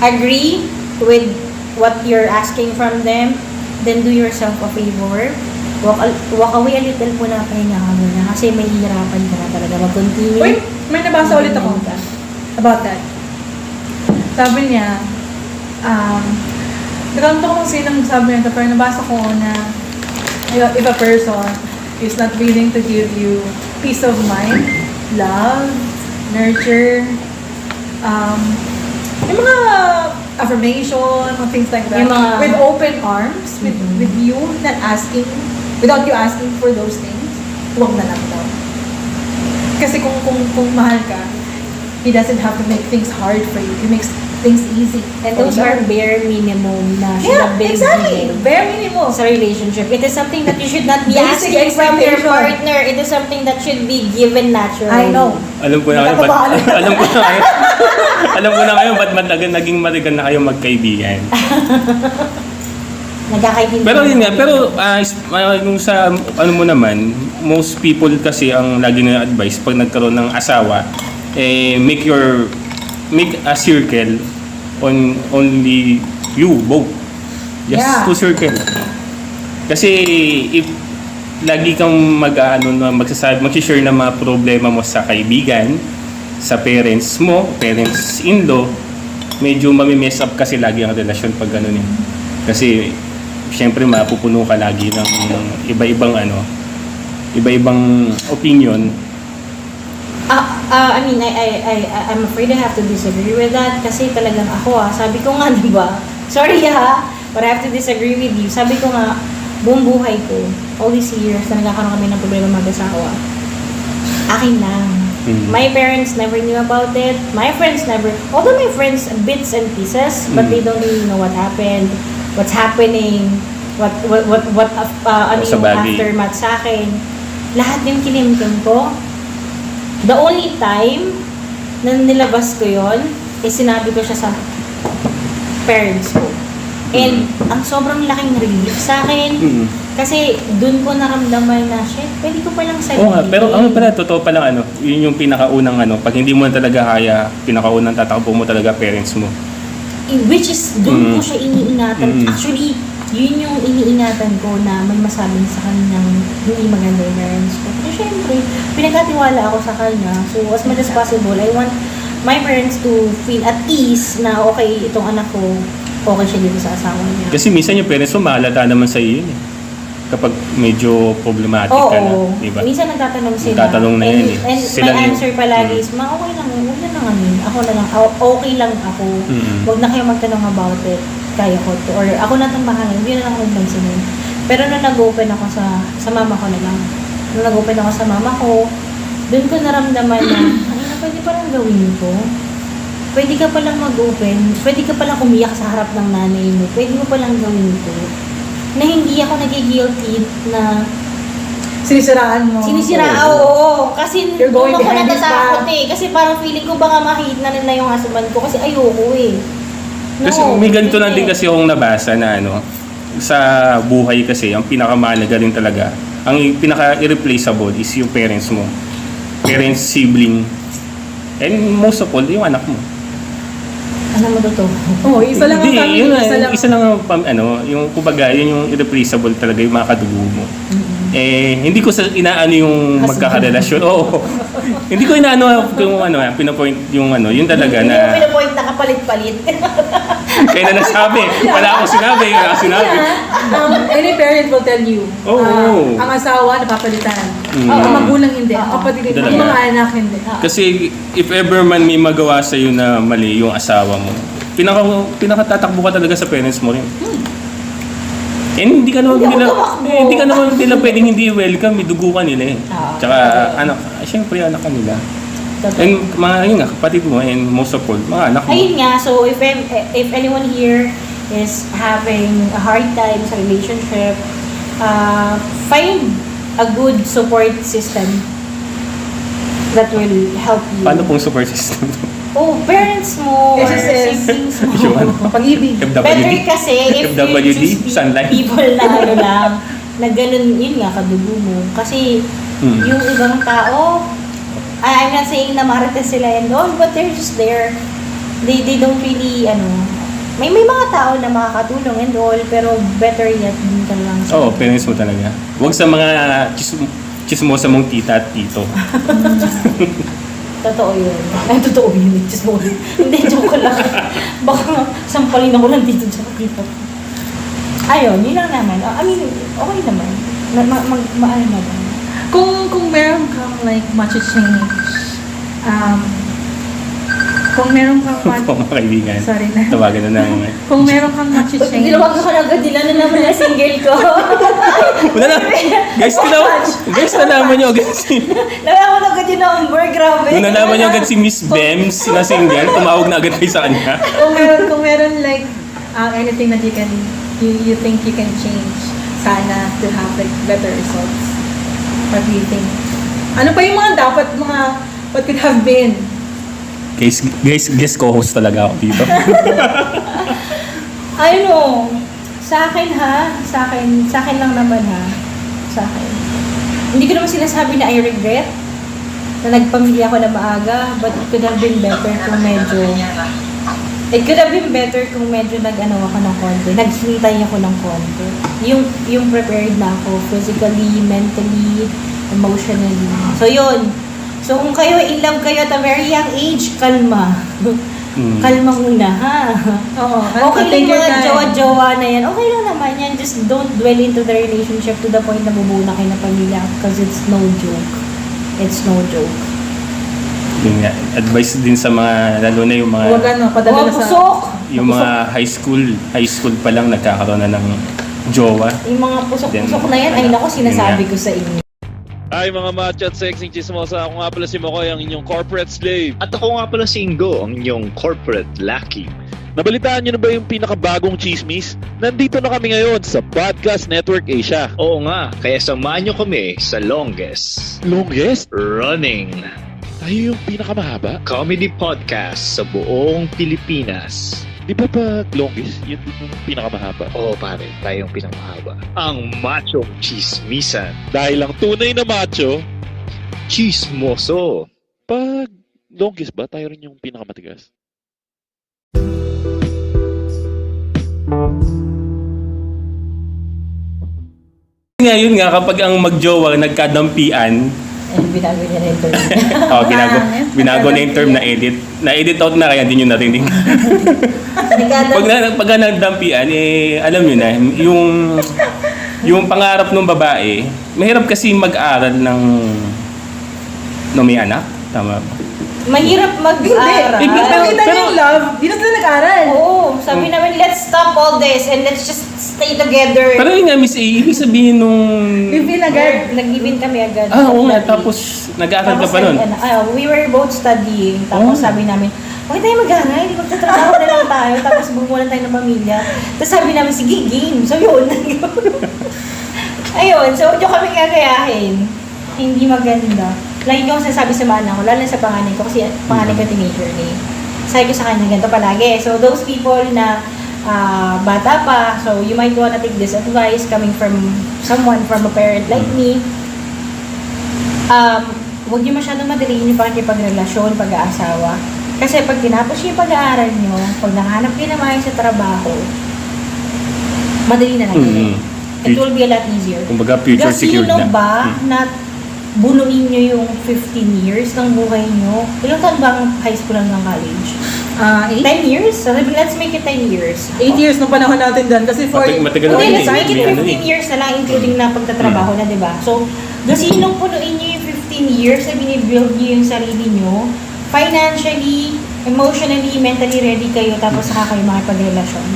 agree with what you're asking from them, then do yourself a favor. Walk away a little muna, pahinga ka muna. Kasi may hihirapan ka na talaga mag-continue. Uy, may nabasa ulit ako about that. Sabi niya, nagkanto ko kung sinong sabi niya, pero nabasa ko na if a person is not willing to give you peace of mind, love, nurture, yung mga affirmation, mga things like that, Yung mga- with open arms, with you not asking, without you asking for those things, huwag na lang daw. Kasi kung mahal ka, he doesn't have to make things hard for you. He makes things easy. And those are bare minimum na should Yeah, have been exactly. given Bare minimum. sa relationship. It is something that you should not be Basic asking from your expectation. partner. It is something that should be given naturally. I know. Alam ko na kayo, alam ko na kayo, alam ko na kayo, ba't naging marigan na kayo magkaibigan. Nagkakaintindi. Pero yun nga, yung sa ano mo naman, most people kasi ang lagi na advice pag nagkaroon ng asawa, make a circle on only you both. Just Yeah. to circle. Kasi if lagi kang mag-share ng mga problema mo sa kaibigan, sa parents mo, parents-in-law, medyo mami-mess up kasi lagi ang relasyon pag gano'n eh. Kasi syempre mapupuno ka lagi ng iba-ibang opinion. I mean, I'm afraid I have to disagree with that kasi talagang ako sabi ko nga, di ba? Sorry but I have to disagree with you. Sabi ko nga, buong buhay ko, all these years na nagkakaroon kami ng problema mag-asawa, akin lang. My parents never knew about it. My friends never, although my friends, bits and pieces, but they don't really know what happened, what's happening, what ano Sa yung bagay. aftermath sa akin. Lahat yung kinimkim ko. The only time na nilabas ko yon is sinabi ko siya sa parents ko. And ang sobrang laking relief sa akin kasi dun ko naramdaman na, shit, pwede ko palang sabihin. Oo nga, pero totoo pa lang yun yung pinakaunang pag hindi mo na talaga kaya, pinakaunang tatakbo mo talaga parents mo. Which is, dun ko siya iniingatan. Actually, yun yung iniingatan ko na may masabing sa kanyang hindi maganda yung parents ko. Kasi syempre, pinagkatiwala ako sa kanya. So, as much as possible, I want my parents to feel at ease na okay, itong anak ko, okay siya dito sa asawa niya. Kasi minsan yung parents mo mahalata naman sa iyo yun eh. Kapag medyo problematic ka na, di ba? Minsan nagtatanong sila. Nagtatanong na yan eh. And Sila my yung- answer palagi is, okay lang yun, huwag na lang kami. Ako na lang, okay lang ako. Huwag na kayo magtanong about it. Kaya ko to. Or ako na itong bahala, hindi na lang ako nagpansinin. Pero nung nag-open ako sa mama ko na lang, nung nag-open ako sa mama ko, doon ko naramdaman na, ay, pwede palang gawin ko. Pwede ka palang mag-open, pwede ka palang umiyak sa harap ng nanay mo, pwede mo palang gawin ko. Na hindi ako nagigilty na Sinisiraan mo. oo. Kasi You're going doon ako behind his natatakot back. Kasi parang feeling ko baka ma-hate na nila yung husband ko kasi ayoko eh. Kasi may ganito lang din kasi akong nabasa na sa buhay kasi, ang pinakamahalaga rin talaga, ang pinaka-irreplaceable is yung parents mo. Parents, sibling, and most of all, yung anak mo. Ano mo to? Oo, isa lang ang Hindi, family. yun, Isa lang. yung kumbaga, yun yung irreplaceable talaga, yung mga kadugo mo. Hindi ko inaano yung magkakarelasyon. Oo. Hindi ko inaano yung pinapoint yung yun talaga Hindi mo na pinapoint na kapalit-palit. kaya na nasabi. Wala akong sinabi. Any parent will tell you, Oo. ang asawa napapalitan. Mm. Ang magulang hindi. Ang kapatid hindi. Talaga. Ang mga anak hindi. Kasi if ever man may magawa sa iyo na mali yung asawa mo, pinakatatakbo ka talaga sa parents mo rin. And hindi ka naman nila pwedeng hindi welcome, dugo ka nila eh. Tsaka syempre anak ka nila. And mga yun nga, kapatid mo and most of all, mga anak mo. Ayun nga, so if anyone here is having a hard time sa relationship, find a good support system that will help you. Paano pong support system? Parents mo or SSS. siblings mo. Yun. Pag-ibig. Better kasi if you FWD, choose sunlight. people na lang, na ganun, yun nga, kadugo mo. Kasi yung ibang tao, I'm not saying na marites sila and all, but they're just there. They don't really, may mga tao na makakatulong and all, pero better yet, din ka lang. Oo, parents mo talaga. Huwag sa mga chismosa mong tita at tito. Totoo yun. Ay, totoo yun. Just mo. Hindi, joke ko lang. Baka sampalin ako lang dito sa kita. Ayun, yun lang naman. I mean, okay naman. Maano naman. Kung meron kang like change, kung meron kang Mga kaibigan. sorry na. Tawagan na naman. Kung meron kang change, Ginawa ko agad nila na naman na single ko. Wala na. Guys, nalaman nyo agad si... Nalaman agad yung number, grabe. Nung nalaman nyo agad si Miss Bems na single, tumawag na agad kayo sa kanya. kung meron like anything that you think you can change sana to have like better results. What do you think? Ano pa yung what could have been? Guys, guest co-host talaga ako dito. Sa akin lang naman ha. Sa akin. Hindi ko naman sinasabi na I regret na nagpamilya ako na maaga, but it could have been better kung medyo nag-ano ako ng konti. Naghintay ako ng konti. Yung prepared na ako physically, mentally, emotionally. So yun. So kung kayo in love kayo at a very young age, kalma. Kalma muna ha. Oo. Okay lang mga jowa-jowa na yan. Okay lang naman yan. Just don't dwell into the relationship to the point na bubuo na kayo ng pamilya because it's no joke. It's no joke. Yun nga, advice din sa mga, lalo na yung mga... Padala na sa... pusok! Yung mga high school pa lang nagkakaroon na ng jowa. Yung mga pusok-pusok na yan, ay naku, sinasabi ko sa inyo. Ay mga macho at sexy chismosa, ako nga pala si Mokoy, ang inyong corporate slave. At ako nga pala si Ingo, ang inyong corporate lackey. Nabalitaan nyo na ba yung pinakabagong chismis? Nandito na kami ngayon sa Podcast Network Asia. Oo nga, kaya samahan nyo kami sa longest Longest? running Tayo yung pinakamahaba? comedy podcast sa buong Pilipinas. Di ba pag longest, yun din yung pinakamahaba? Oo pare, tayo yung pinakamahaba. Ang machong chismisan, Dahil lang tunay na macho, chismoso. pag longest ba, tayo rin yung pinakamatigas? Ngayon nga, kapag ang magjowa nagkadampian, Binago niya na yung term. binago na yung term na edit. Na-edit out na kaya hindi nyo narinig. Pag nagdampian, alam nyo na, yung pangarap ng babae, mahirap kasi mag-aral ng may anak. Tama ba? Mahirap mag-aral. Nakita niyo yung love, di na sila nag-aral. Oo, sabi namin, let's stop all this and let's just stay together. Pero yun nga, Miss A, ibig sabihin nung... Bibin agad. Nag-ibin kami agad. Oo nga, tapos nag-aaral ka pa nun. We were both studying. Tapos sabi namin, bakit tayo mag-aral? Magtatrabaho na lang tayo. Tapos bumulan tayo ng pamilya. Tapos sabi namin, sige, game. So yun. Ayun, so yung kami gagayahin. Hindi maganda. Lagi ko sasabi sa mana ko, lalo sa panganay ko, kasi panganay ko teenager ni. Sabi ko sa kanya, ganito palagi. So those people na bata pa, so you might wanna take this advice coming from someone, from a parent like me. Huwag niyo masyadong madaliin yung pakikipagrelasyon, pag-aasawa. Kasi pag tinapos niyo yung pag-aaral niyo, pag nahanap niyo naman sa trabaho, madali na lang yun. It will be a lot easier. Kumbaga, future secured na. Sino ba na bunuin nyo yung 15 years ng buhay nyo? Ilang taon ba ang high school hanggang college? 10 years? So, let's make it 10 years. 8 years nung panahon natin doon. Kasi Matagal na Okay, yun let's make it eh. 15 years na lang, including na pagtatrabaho na, di ba? So, kasi nung punuin nyo yung 15 years na binibuild nyo yung sarili nyo, financially, emotionally, mentally ready kayo, tapos saka kayo makipagrelasyon.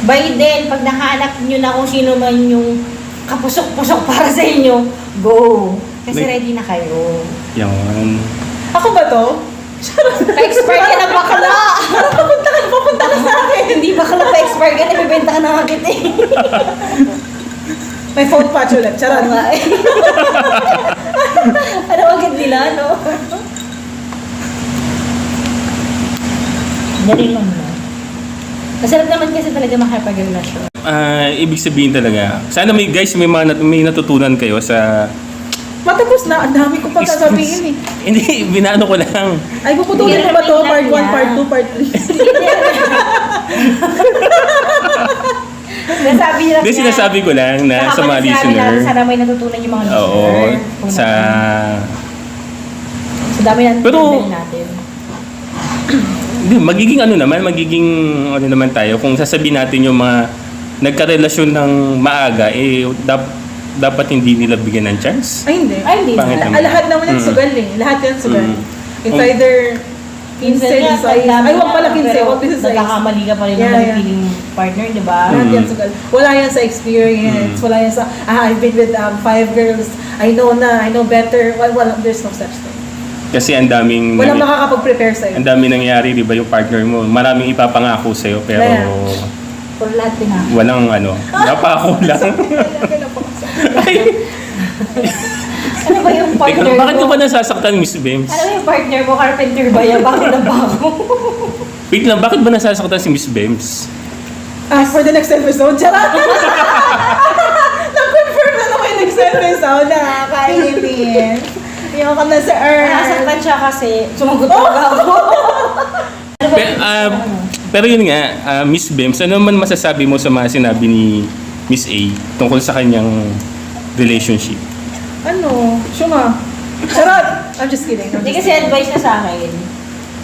By then, pag nahanap nyo na kung sino man yung kapusok-pusok para sa inyo, go! Kasi ready na kayo. Yan. Ako ba to? Pa-expire ka na bakla! Pupunta ka sa akin! Hindi bakla pa-expire ka na, bibenta ka na nga kita eh. May phone patch ulit. Charot. Nga eh. Ano agad nila, no? Galing lang na. Masarap naman kasi talaga makipagrelasyon. Ibig sabihin talaga, sana may guys may natutunan kayo sa Matapos na, ang dami kong pagsasabihin eh. Hindi, binano ko lang. Ay, puputulin ko ba to? Part 1, part 2, part 3. Nasabi niya Hindi, sinasabi ko lang na sa mga listener. Sana may natutunan yung mga listener. Oo, sa... Sa dami ng Pero- natin. Hindi, magiging ano naman tayo, kung sasabihin natin yung mga nagkarelasyon ng maaga, dapat hindi nila bigyan ng chance. Ay, hindi. Ay, hindi. Pangit naman. Lahat naman yan sugal eh. Lahat yan sugal. It's Mm. either 15 nga, size. tandaan Ay, mo wag pala na, 15, pero wag 15 size. nagkakamali ka pa rin Yeah, naman yeah. feeling partner, di ba? Lahat yan sugal. Wala yan sa experience. Wala yan sa, I've been with 5 girls. I know better. Well, there's no such thing. Kasi ang daming... Walang makakapag-prepare sa'yo. Ang dami nangyayari, di ba, yung partner mo. Maraming ipapangako sa'yo, pero Yeah. For lahat din ako. walang napako lang. Ano ba yung partner Teka, bakit mo? ka ba nasasaktan, Miss Bems? Ano ba yung partner mo? Carpenter ba yan? Bakit na ba ako? Wait lang, bakit ba nasasaktan si Miss Bems? For the next episode, charot! Na-confirm na naman yung next episode. Nakakainis. Yung ka na sa Earth. Nasaktan siya kasi sumagot talaga ako. Ano ba Pero yun nga, Miss Bems, ano man masasabi mo sa mga sinabi ni Miss A tungkol sa kanyang relationship? Ano? Shuma. Charot! I'm just kidding. Hindi kasi advice niya sa akin.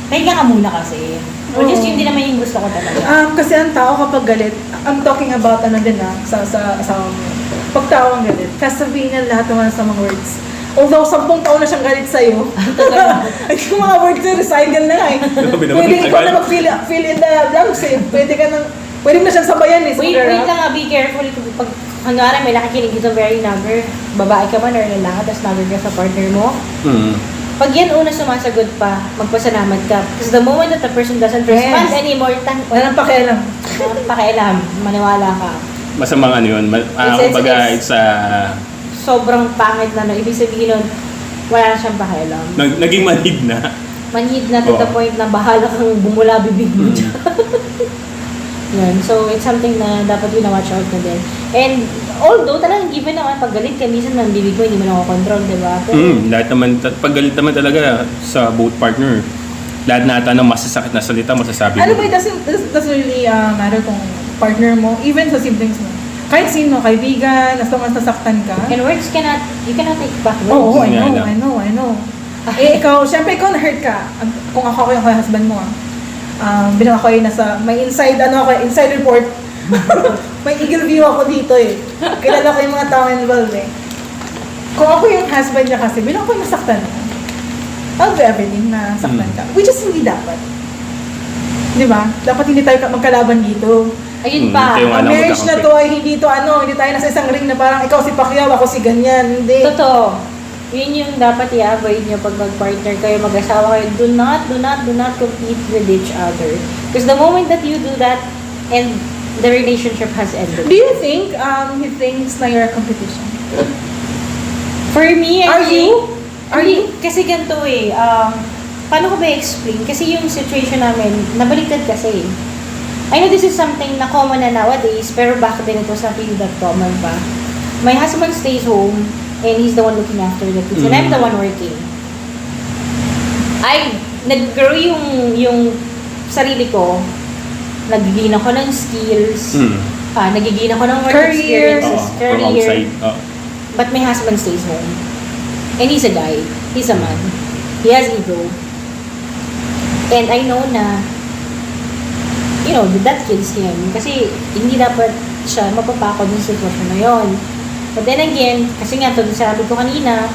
Pahinga ka muna kasi. Which is yun din naman yung gusto ko talaga. Kasi ang tao kapag galit, I'm talking about ano din sa pag tao ang galit. Kasabihin niya lahat naman sa mga words. Although 10 taon na siyang galit sa'yo. Ay, yung mga words na recycle na eh. Pwede ikaw na mag-fill in the blanks eh. Pwede mo na siyang sabayan eh. Wait lang be careful. Pag hanggang may nakikinig dito very nagger, babae ka man or lalaki, tapos nagger ka sa partner mo, pag yan una sumasagot pa, magpasalamat ka. Because the moment that the person doesn't respond anymore, Wala nang pakialam. pakialam, maniwala ka. Masamang ano yun? Kumbaga, it's Sobrang pangit na, no? Ibig sabihin nun, wala na siyang pakialam. naging manhid na. Manhid na to the point na bahala kang bumula bibig mo dyan. Yan. So, it's something na dapat yun na watch out na din. And, although talagang given naman, pag galit ka, minsan ng bibig mo, hindi mo nakokontrol, di ba? Pero, Lahat naman, paggalit naman talaga sa both partner, lahat na ata ng masasakit na salita, masasabi Ano mo. ba, it doesn't really matter kung partner mo, even sa siblings mo. Kahit sino, kaibigan, as long as nasaktan ka. and words you cannot take back words. Oo, I Yun nga know. Ikaw, syempre ikaw na-hurt ka. Kung ako yung husband mo, bilang ako yung may inside report. May eagle view ako dito eh. Kilala ko yung mga tao involved eh. Kung ako yung husband niya kasi, bilang ako yung nasaktan mo, I'll do everything na saktan ka. Which is hindi dapat. Di ba? Dapat hindi tayo magkalaban dito. Ayun pa. Kayo nga Ang lang marriage na to ay hindi tayo nasa isang ring na parang ikaw si Pacquiao, ako si ganyan. Hindi. Totoo. Yun yung dapat i-avoid nyo pag mag-partner kayo, mag-asawa kayo. Do not compete with each other. Because the moment that you do that, and the relationship has ended. Do you think he thinks na you're a competition? For me, Are you? Are Hindi, you? kasi ganito eh. Paano ko ba explain? Kasi yung situation namin, nabaliktad kasi. I know this is something na common na nowadays, pero back then it was not really that common pa. My husband stays home, and he's the one looking after the kids, and I'm the one working. Nag-grow yung sarili ko, nag-gain ako ng skills, nag-gain ako ng work Career. experiences, From outside. but my husband stays home. And he's a guy. He's a man. He has ego. And I know na, that kills him. Kasi hindi dapat siya mapapako dun sa sitwasyon na yun. But then again, kasi nga to, sabi ko kanina,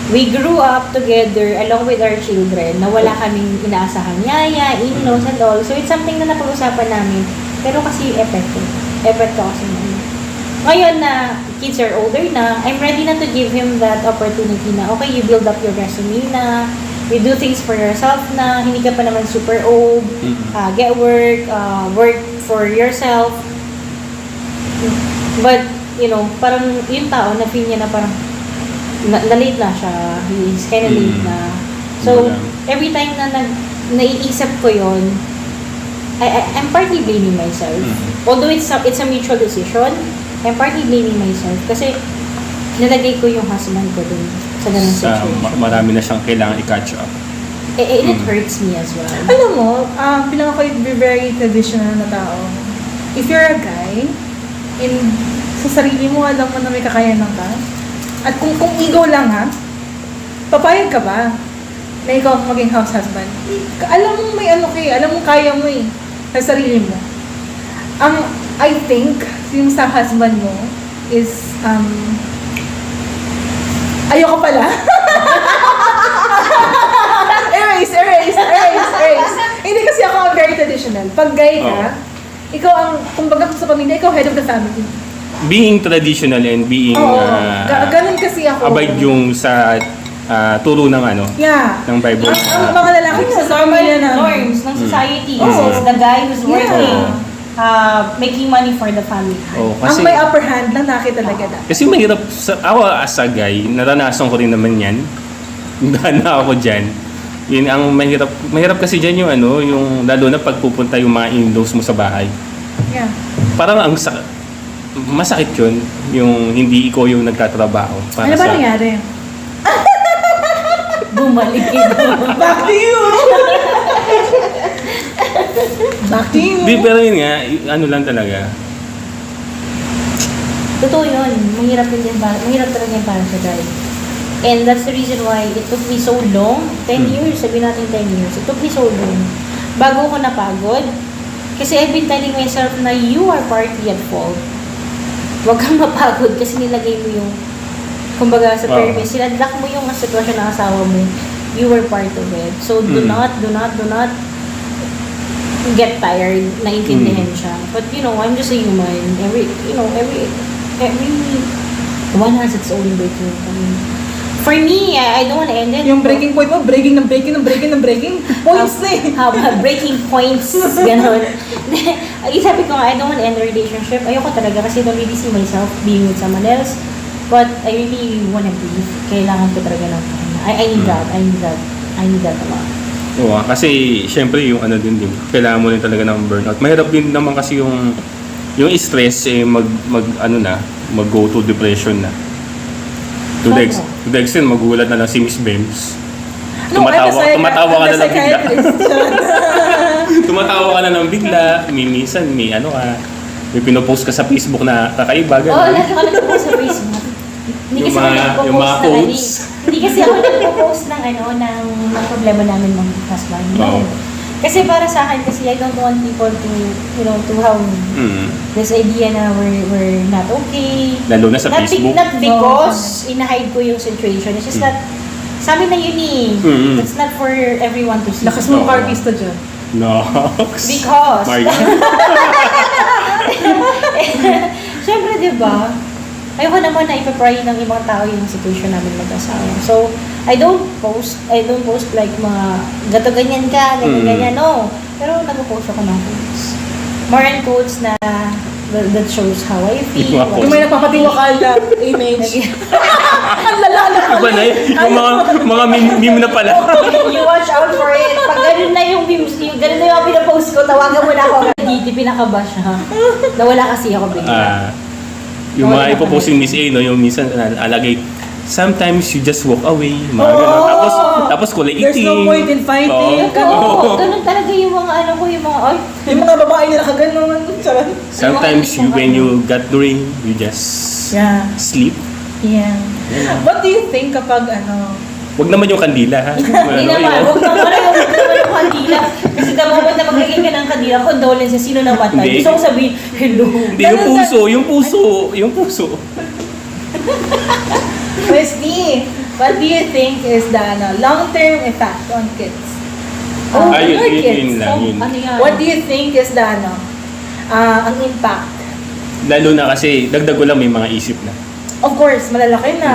we grew up together along with our children na wala kaming inaasahan yaya, in-laws and all. So it's something na napag-usapan namin. Pero kasi epekto kasi naman. Ngayon na kids are older na, I'm ready na to give him that opportunity na, okay, you build up your resume na, you do things for yourself na, hindi ka pa naman super old, get work, work for yourself. But, parang yung tao, na-feel niya na parang, na-late na siya, he's kinda late na. So, every time na naiisip ko yon, I'm partly blaming myself. Although it's a mutual decision, I'm partly blaming myself. Kasi, nilagay ko yung husband ko dun sa ganung situation. Marami na siyang kailangan i-catch up. It hurts me as well. Alam mo, pinaka ko yung very traditional na tao. If you're a guy, sa sarili mo, alam mo na may kakayanan ka. At kung ego lang ha, papayag ka ba na ikaw ang maging house husband? Alam mo may ano kayo, alam mo kaya mo eh, sa sarili mo. I think, yung sa husband mo is, ayoko pala. Erase. Hindi kasi ako ang very traditional. Pag gay ka, ikaw ang, kumbaga sa pamilya, ikaw head of the family. Being traditional and being Ganun kasi ako. abide yung sa turo ng ng Bible. Ang mga lalaki sa pamilya na norms ng society. It's the guy who's working, making money for the family. Ang may upper hand lang nakita talaga. Kasi mahirap, ako as a guy, naranasan ko rin naman yan. Dana ako dyan. Yun ang mahirap kasi dyan yung yung lalo na pagpupunta yung mga in-laws mo sa bahay. Yeah. Parang masakit yun, yung hindi ikaw yung nagtatrabaho. Ano ba nangyari? Bumalik ito. Back to you! Back to you! Di, pero yun nga, lang talaga. Totoo yun. Mahirap talaga yung para sa guy. And that's the reason why it took me so long, 10 years, sabihin natin 10 years, it took me so long, bago ko napagod. Kasi I've been telling myself na you are partly at fault. Huwag kang mapagod kasi nilagay mo yung, kumbaga sa pyramid, sinadlak mo yung sitwasyon ng asawa mo, you were part of it. So do not get tired, naintindihan siya. But I'm just a human. Every one has its own breaking point. For me, I don't want to end it. Yung breaking point mo, breaking. Points na eh. Breaking points, gano'n. Sabi ko nga, I don't want to end the relationship. Ayoko talaga kasi I don't really see myself being with someone else. But I really want to be. Kailangan ko talaga ng I need that. I need that a lot. Oo, kasi syempre yung din, kailangan mo rin talaga ng burnout. Mahirap din naman kasi yung stress mag-go to depression na. To the extent, magulat na lang si Miss Bems. Tumatawa ka na lang bigla. Tumatawa ka na lang bigla. Minsan, may pinopost ka sa Facebook na kakaiba. Oo, lalo ka nagpo-post sa Facebook. Hindi kasi ako nagpo-post Hindi kasi ako nagpo-post ng problema namin ng husband. No. Kasi para sa akin, kasi I don't want people to have this idea na we're not okay. Lalo na sa Facebook. Not because ina-hide ko yung situation. It's just that, sa amin na yun eh. It's not for everyone to see. Lakas mong artista dyan. Nox. Because. Siyempre, diba? Ayoko naman na ipapray ng ibang tao yung situation namin mag-asawa. So, I don't post like mga gato ganyan ka, ganyan, no. Pero nag-post ako ng quotes. More and quotes na that shows how I feel. Yung may nagpapatiwakala image. Ang lalala ka. Iba na yung mga meme na pala. You watch out for it. Pag ganun na yung memes, ganun na yung pinapost ko, tawagan mo na ako. Hindi pinakabash ha. Nawala kasi ako bigla. Yung mga ipopost yung Miss A, yung minsan alagay, sometimes you just walk away, mga ganun. Tapos kulay itim. There's no point in fighting. Ganun talaga yung mga yung mga babae nila kaganon. Sometimes when you got drained, you just sleep. Yeah. What do you think kapag Wag naman yung kandila, ha? Hindi naman. Huwag naman yung kandila. Kasi the moment na maglagay ka ng kandila, condolences, sino namatay? Gusto ko sabihin, hello. Hindi, yung puso. Wesley, what do you think is the long-term effect on kids? Yun lang. What do you think is the ang impact? Lalo na kasi, dagdag ko lang may mga isip na. Of course, malalaki na.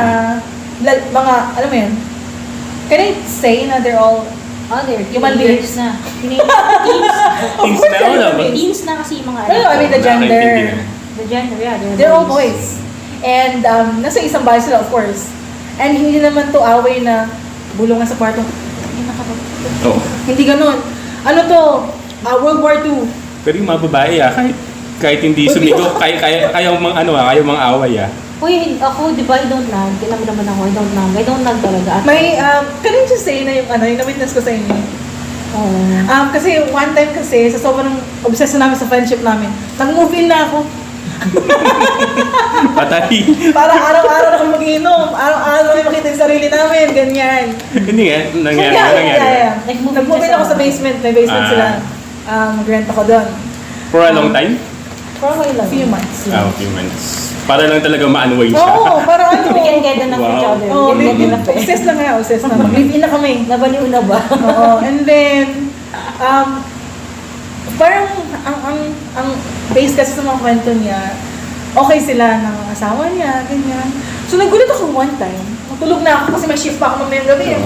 Mga, alam mo yun, can I say na they're all human beings na? Teens na, Teens na kasi yung mga I mean, the gender. The gender, yeah. They're all boys. And nasa isang bahay sila, of course. And hindi naman to away na bulungan sa kwarto. Hindi ganun. Ano to? World War II. Pero yung mga babae, kahit hindi sumigaw, kaya mga away, Uy, ako, di ba, I don't nag. Kailangan naman ako, I don't nag talaga. At May, can I just say na yung na-witness ko sa inyo? Kasi one time kasi, sa sobrang obsession namin sa friendship namin, nag-move in na ako. Patay. Para araw-araw na kami mag-iinom. Araw-araw kami makita yung sarili namin. Ganyan. Hindi nga, nangyari. Yeah. Nag-move Nag-move in ako sa basement. May basement sila. Nag-rent ako doon. For a long time? For a while lang. Few months. A few months. Para lang talaga ma-unwind siya. Oo, para ano. We can get ng each other. Oo, We can get obsessed na nga. Obsessed na. Mag-live-in na kami. Nabaliw na ba? Oo, and then, parang ang base kasi sa mga kwento niya, okay sila ng asawa niya, ganyan. So nagulat ako one time, matulog na ako kasi may shift pa ako mamayang gabi.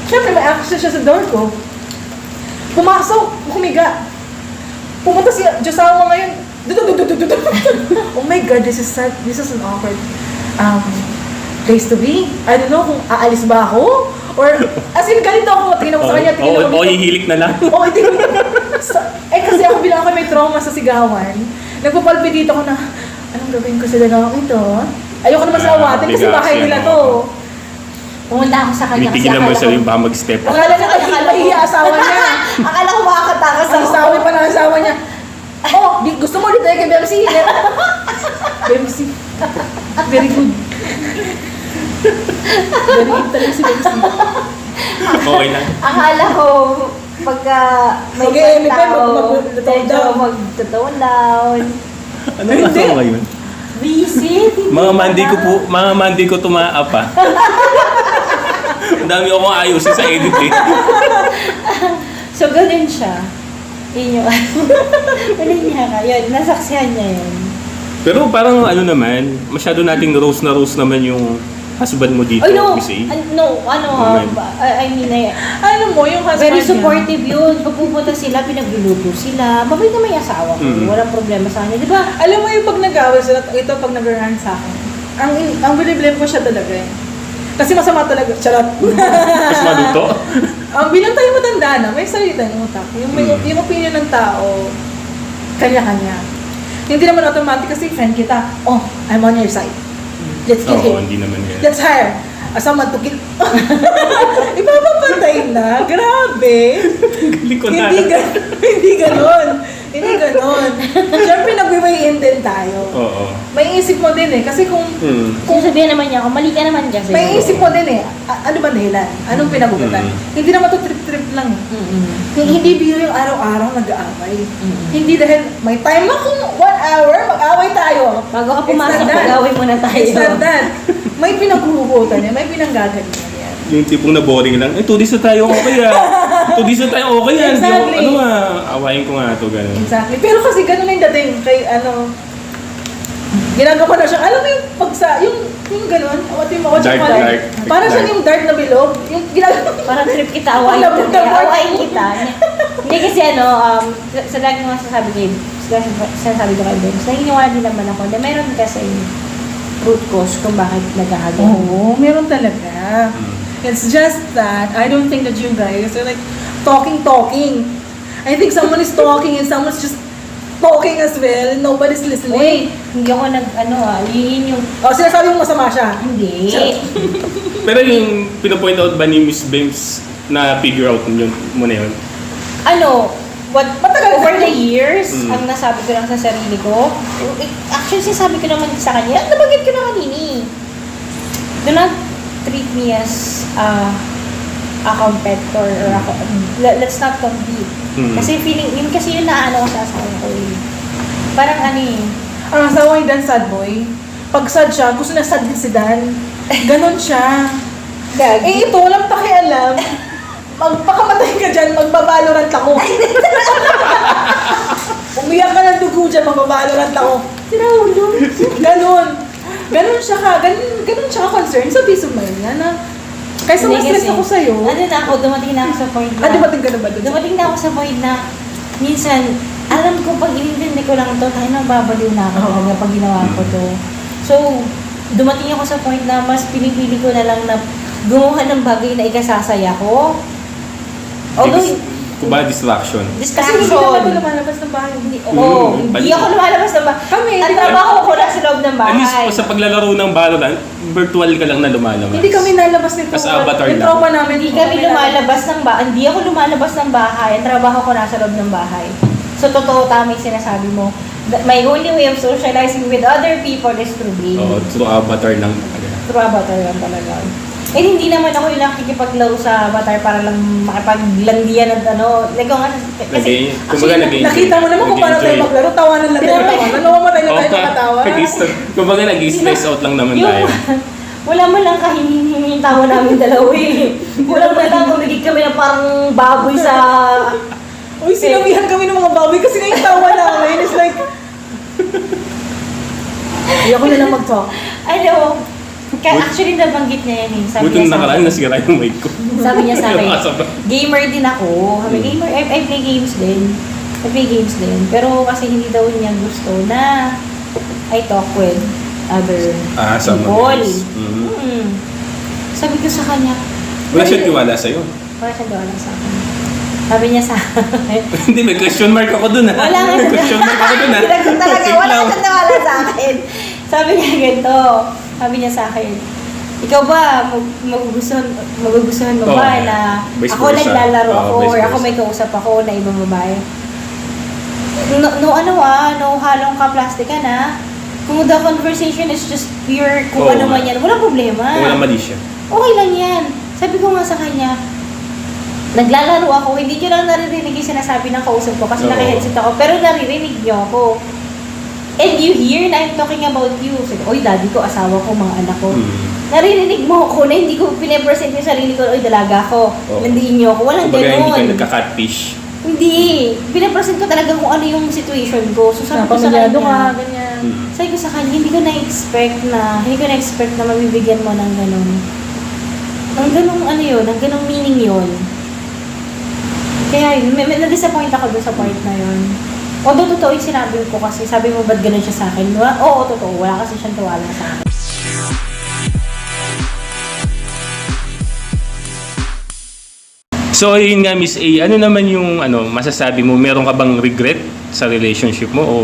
Siyempre may access siya sa door ko. Pumasok, humiga. Pumunta si Josawa ngayon. Oh my God, this is an awkward place to be. I don't know kung aalis ba ako. Or, as in, ganito ako, tingin ako sa kanya, tingin ako O hihilik na lang. Oo, hindi ko. Kasi ako bilang ako may trauma sa sigawan, nagpapalpi dito ko na, anong gagawin ko sa dalawang ito? Ayoko naman sa awatin kasi bahay nila to. Pumunta ako sa kanya kasi Tinitigil naman siya yung baka mag-step. Akala niya mahihiya asawa niya. Akala ko makakatakas Ang ako. sabi pa ng asawa niya, oh, gusto mo dito kay Bemsi? Bemsi. Very good. Very good talaga si Bemsi. Okay lang. Akala ko pagka may Okay, may tao, mag-tone medyo down. mag-tone down. Ano kasama ngayon? Visit. Mga Monday ko tumaapa. Ang dami akong ayusin sa edit eh. So, ganun siya. Yun yung wala niya ka. Yun, nasaksihan niya yun. Pero parang ano naman, masyado nating rose naman yung husband mo dito, Oh, no. Miss A. I mean, Ano mo, yung husband very niya? supportive yun. Pag pupunta sila, pinagluluto sila. Mabait na may asawa ko. Walang problema sa kanya. Di ba? Alam mo yung pag nag-away sila, ito pag nag-run sa akin, ang biniblame ko siya talaga eh. Kasi masama talaga, charot. Mas maluto? Bilang tayo matanda na, may sarili tayong utak. Yung opinion ng tao, kanya-kanya. Hindi naman automatic kasi friend kita, oh, I'm on your side. Let's kill Oo, him. hindi naman yan. Let's hire asama to kill. Ipapapatay na. Grabe. Galing ko na. Hindi ganon. Hindi ganon. Siyempre, nag-way in din tayo. Oo. May isip mo din eh. Kasi kung Kung sabihin naman niya, kung mali ka naman kasi. may isip mo din eh, ano ba dahilan? Anong pinagugatan? Hindi naman to trip-trip lang eh. Hindi biro yung araw-araw nag-aaway. Hindi dahil may time akong 1 hour, mag-aaway tayo. Bago ka It's pumasok, not that. mag-away muna tayo. It's not that. May pinaghuhugutan yan, may pinanggagalingan yan. Yung tipong na boring lang, 2 days na tayo okay ah. 2 days na tayo okay ah. Exactly. Ano nga, awayin ko nga ito, gano'n. Exactly. Pero kasi ganun na yung dating kay ginagawa na siya. Alam mo yung yung ganun, awatin mo ako. Dark. Parang siya yung dark na bilog. Yung ginagawa. Parang trip kita, awayin Labog na kita. part. Awayin kita. Hindi kasi sa lagi mga sasabi ko kay Ben, naniniwala din naman ako na meron kasi root cause kung bakit nagkakagano. Oo, meron talaga. It's just that I don't think that you guys are like talking. I think someone is talking and someone's just talking as well and nobody's listening. Uy, hindi ako yun yung, Sinasabi mo masama siya. hindi. Pero yung pinapoint out ba ni Miss Bems na figure out mo na yun? Matagal Over na. the years, ang nasabi ko lang sa sarili ko, actually sinasabi ko naman sa kanya, nabanggit ko na kanina eh. Do not treat me as a competitor or let's not compete. Kasi feeling, yun kasi yung naano ko sa asawa ko eh. Parang Ang asawa ni Dan sad boy. Pag sad siya, gusto na sad din si Dan. Ganon siya. Ito, walang pakialam. Magpakamatay ka dyan, magbabalorant ako. Umiyak ka ng dugo dyan, magbabalorant ako. Tinaulo. Ganon siya ka concern sa peace of mind niya na kaysa ma-stress ako sa'yo. Dumating na ako sa point na, Dumating ka na ba doon? dumating na ako sa point na, minsan, alam ko pag inintindi ko lang to, tayo na babaliw na ako talaga pag ginawa ko to. So, dumating ako sa point na mas pinipili ko na lang na gumawa ng bagay na ikasasaya ko. Although, Kumbaga distraction. Kasi hindi naman ako lumalabas ng bahay. Hindi ako lumalabas ng bahay. Kami, Ang trabaho ko lang sa loob ng At least bahay. sa paglalaro ng Valorant, virtual ka lang na lumalabas. Hindi kami nalabas nito. As avatar Yung lang. trauma namin. Hindi kami lumalabas ng bahay. Hindi ako lumalabas ng bahay. Ang trabaho ko nasa loob ng bahay. So, totoo tama yung sinasabi mo. My only way of socializing with other people is through game. Oo, through avatar lang. Through avatar lang talaga. Eh, hindi naman ako yung nakikipaglaro sa avatar para lang makipaglandian at ano. Like, kasi, Kumbaga nag-enjoy. Nakita mo naman kung paano tayo maglaro. Tawanan lang tayo. Tawanan. Namamatay na tayo nakatawa. Kumbaga nag-stress out lang naman yung, tayo. wala man lang kahihingi tawa namin dalawa eh. Wala man lang kumigig kami na parang baboy sa... Uy, sinabihan kami ng mga baboy kasi nga yung tawa namin. It's like... Ayoko na lang mag-talk. Ano, actually nabanggit niya yan eh. Sabi Buti niya sa nakaraan akin, nasira yung mic ko. sabi niya sa akin, Nakasaba. gamer din ako. Gamer, I play games din. I play games din. Pero kasi hindi daw niya gusto na I talk with other Sa mga people. guys. Sabi ko sa kanya, Wala siya tiwala sa'yo. wala siya doon sa akin. Sabi niya sa akin, Hindi, may question mark ako dun ha. wala nga May question mark ako dun ha. Sinagot talaga, Wait wala lang. ka nawala sa akin. Sabi niya ganito, sabi niya sa akin, ikaw ba, magugustuhan mo ba Oo. na Vice ako versa. naglalaro Oo, ako vice or ako versa. may kausap ako na ibang babae? No halong ka-plastic na. Kung the conversation is just pure, kung Oo ano nga. man yan, walang problema. Wala mali siya. Okay lang yan. Sabi ko nga sa kanya, naglalaro ako, hindi ko lang naririnig yung sinasabi ng kausap ko kasi Oo. naka-headset ako, pero naririnig niyo ako. And you hear na I'm talking about you. Sabi, oy, daddy ko, asawa ko, mga anak ko. Naririnig mo ako na hindi ko pinapresent yung sarili ko, oy, dalaga ko, Oo. landiin niyo ako. Walang Kumbaga hindi ka ganun. nagka-catfish. Hindi. Pinapresent ko talaga kung ano yung situation ko. So sabi ko sa Pamilyado kanya, ka, ganyan. sabi ko sa kanya, hindi ko na-expect na mabibigyan mo ng ganun. Ang ganung ano yun, ang ganung meaning yun. Kaya yun, na-disappoint ako dun sa part na yun. Although totoo yung sinabi ko kasi, sabi mo ba't ganun siya sa akin? Oo, totoo. Wala kasi siyang tiwala sa akin. So, yun nga, Miss A, ano naman yung masasabi mo? Meron ka bang regret sa relationship mo o...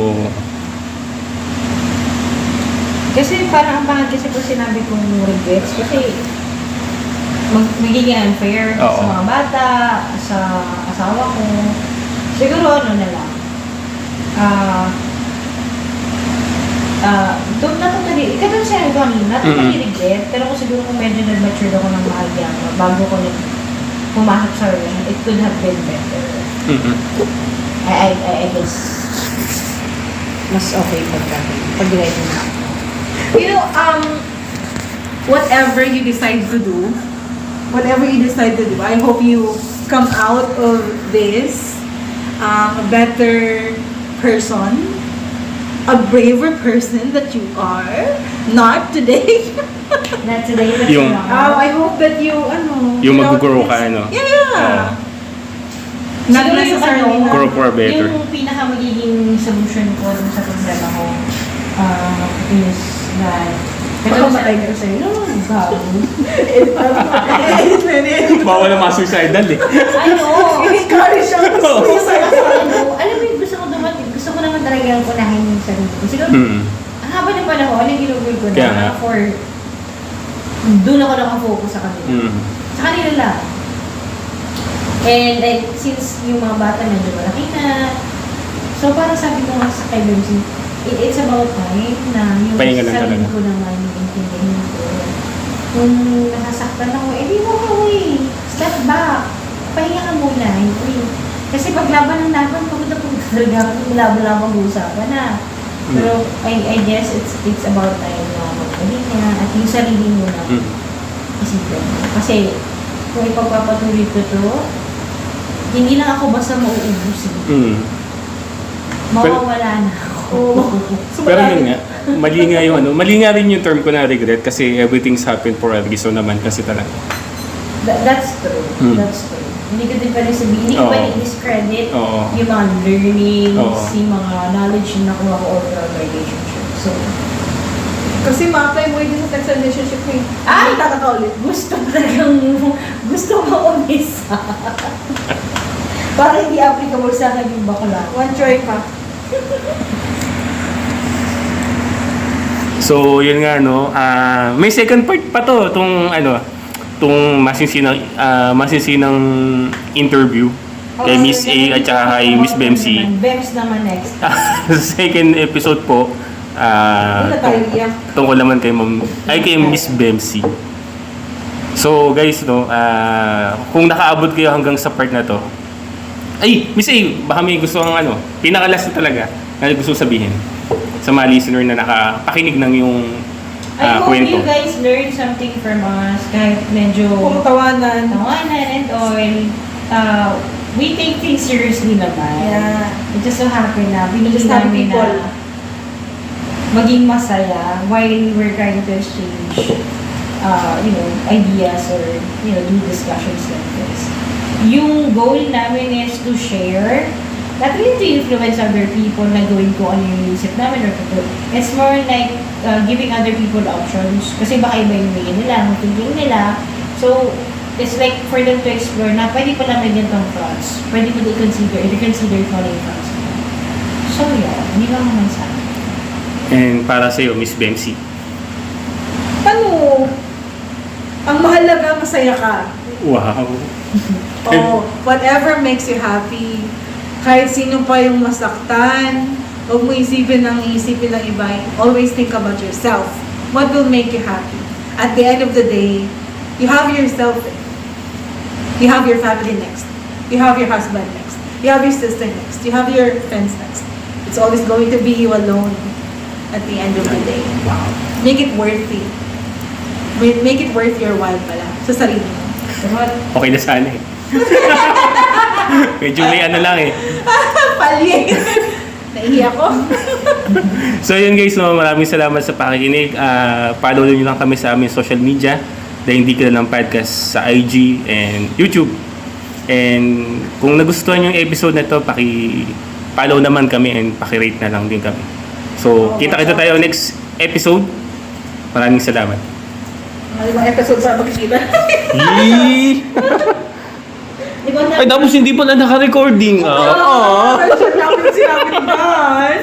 Kasi parang ang pangit kasi po sinabi kong regrets kasi magiging unfair Oo. sa mga bata, sa asawa ko. Siguro ano na lang. Katulad siya ito kanina, totally regret. Pero kung siguro kung medyo nag-mature ako ng mahagyan, bago ko pumasok sa relation, it could have been better. I guess mas okay pag-ready na. You know, whatever you decide to do, I hope you come out of this a better person, a braver person that you are, not today. Not today, but Yung- tomorrow. I hope that you, Yung without mag-grow this- ka, Yeah. Not Siguro yung necessarily na. Grow for better. Yung pinaka magiging solution ko dun sa problema ko is that Baka matay ka sa'yo. No, gago. Bawal na ma-suicidal eh. I know. Encourage siya. Alam mo yung gusto ko naman talagang unahin yung sarili ko. Siguro, ang haba ng panahon, yung ginugol ko Kaya nga. na for doon ako nakafocus sa kanila. Sa kanila lang. And since yung mga bata medyo malaki na, so parang sabi ko nga sa kay Benji, it's about time na yung Pahinga lang sarili talaga. ko naman yung intindihin ko. Kung nasasaktan ako, di mo ako step back. Pahinga ka muna. Kasi paglaban ng laban, pagod na talaga kung laban mag-uusapan na. Pero I guess it's about time na magpahinga at yung sarili mo na isipin mo. Kasi kung ipagpapatuloy ko to, hindi lang ako basta mauubusin. Mawawala na ako. Pero yun nga, mali nga rin yung term ko na regret kasi everything's happened for a reason naman kasi talaga. That's true. That's true. Hindi ko din pwede sabihin, hindi ko Oo. pwede discredit Oo. yung mga learnings, Oo. yung mga knowledge na nakuha ko overall relationship. So, Kasi ma-apply mo yun sa sex relationship mo. Ay! Tataka ulit. gusto mo umisa. Parang hindi applicable sa akin yung bakla. One try pa. So, yun nga, no. May second part pa to, tong masinsinang interview kay Miss A at saka kay Miss Bemsi. Bems naman next. Sa second episode po, tungkol naman kay kay Miss Bemsi. So, guys, no, kung nakaabot kayo hanggang sa part na to, Miss A, baka may gusto kang pinakalas na talaga na gusto sabihin sa mga listener na nakapakinig ng yung I hope kwento. you guys learn something from us kahit medyo Kung tawanan. and all. We take things seriously naman. Yeah. It just so happen na Just binigyan have namin people. na maging masaya while we're trying to exchange ideas or do discussions like this. Yung goal namin is to share, not really to influence other people na gawin ko ano yung isip namin or to. It's more like giving other people options kasi baka iba yung way nila, yung thinking nila. So, it's like for them to explore na pwede pala may ganitong fronts. Pwede ko i-consider calling fronts. So, yeah, hindi lang naman sa akin. And para sa iyo, Miss Bemsi. Ang mahalaga, masaya ka. Wow. Whatever makes you happy. Kahit sino pa yung masaktan, huwag mo isipin ng iba. Always think about yourself. What will make you happy? At the end of the day, you have yourself. You have your family next. You have your husband next. You have your sister next. You have your friends next. It's always going to be you alone at the end of the day. Wow. Make it worthy. Make it worth your while pala sa sarili mo. Okay na sana eh. Medyo may lang eh. Pali. Naiiyak ko. So yun guys, no, maraming salamat sa pakikinig. Follow nyo lang kami sa aming social media. Dahil hindi ka lang podcast sa IG and YouTube. And kung nagustuhan yung episode na to, paki-follow naman kami and paki-rate na lang din kami. So, kita-kita tayo next episode. Maraming salamat. Malimang episode para magkita. Ay, tapos hindi pa na naka-recording. Ay, sure namin sinabi ni guys.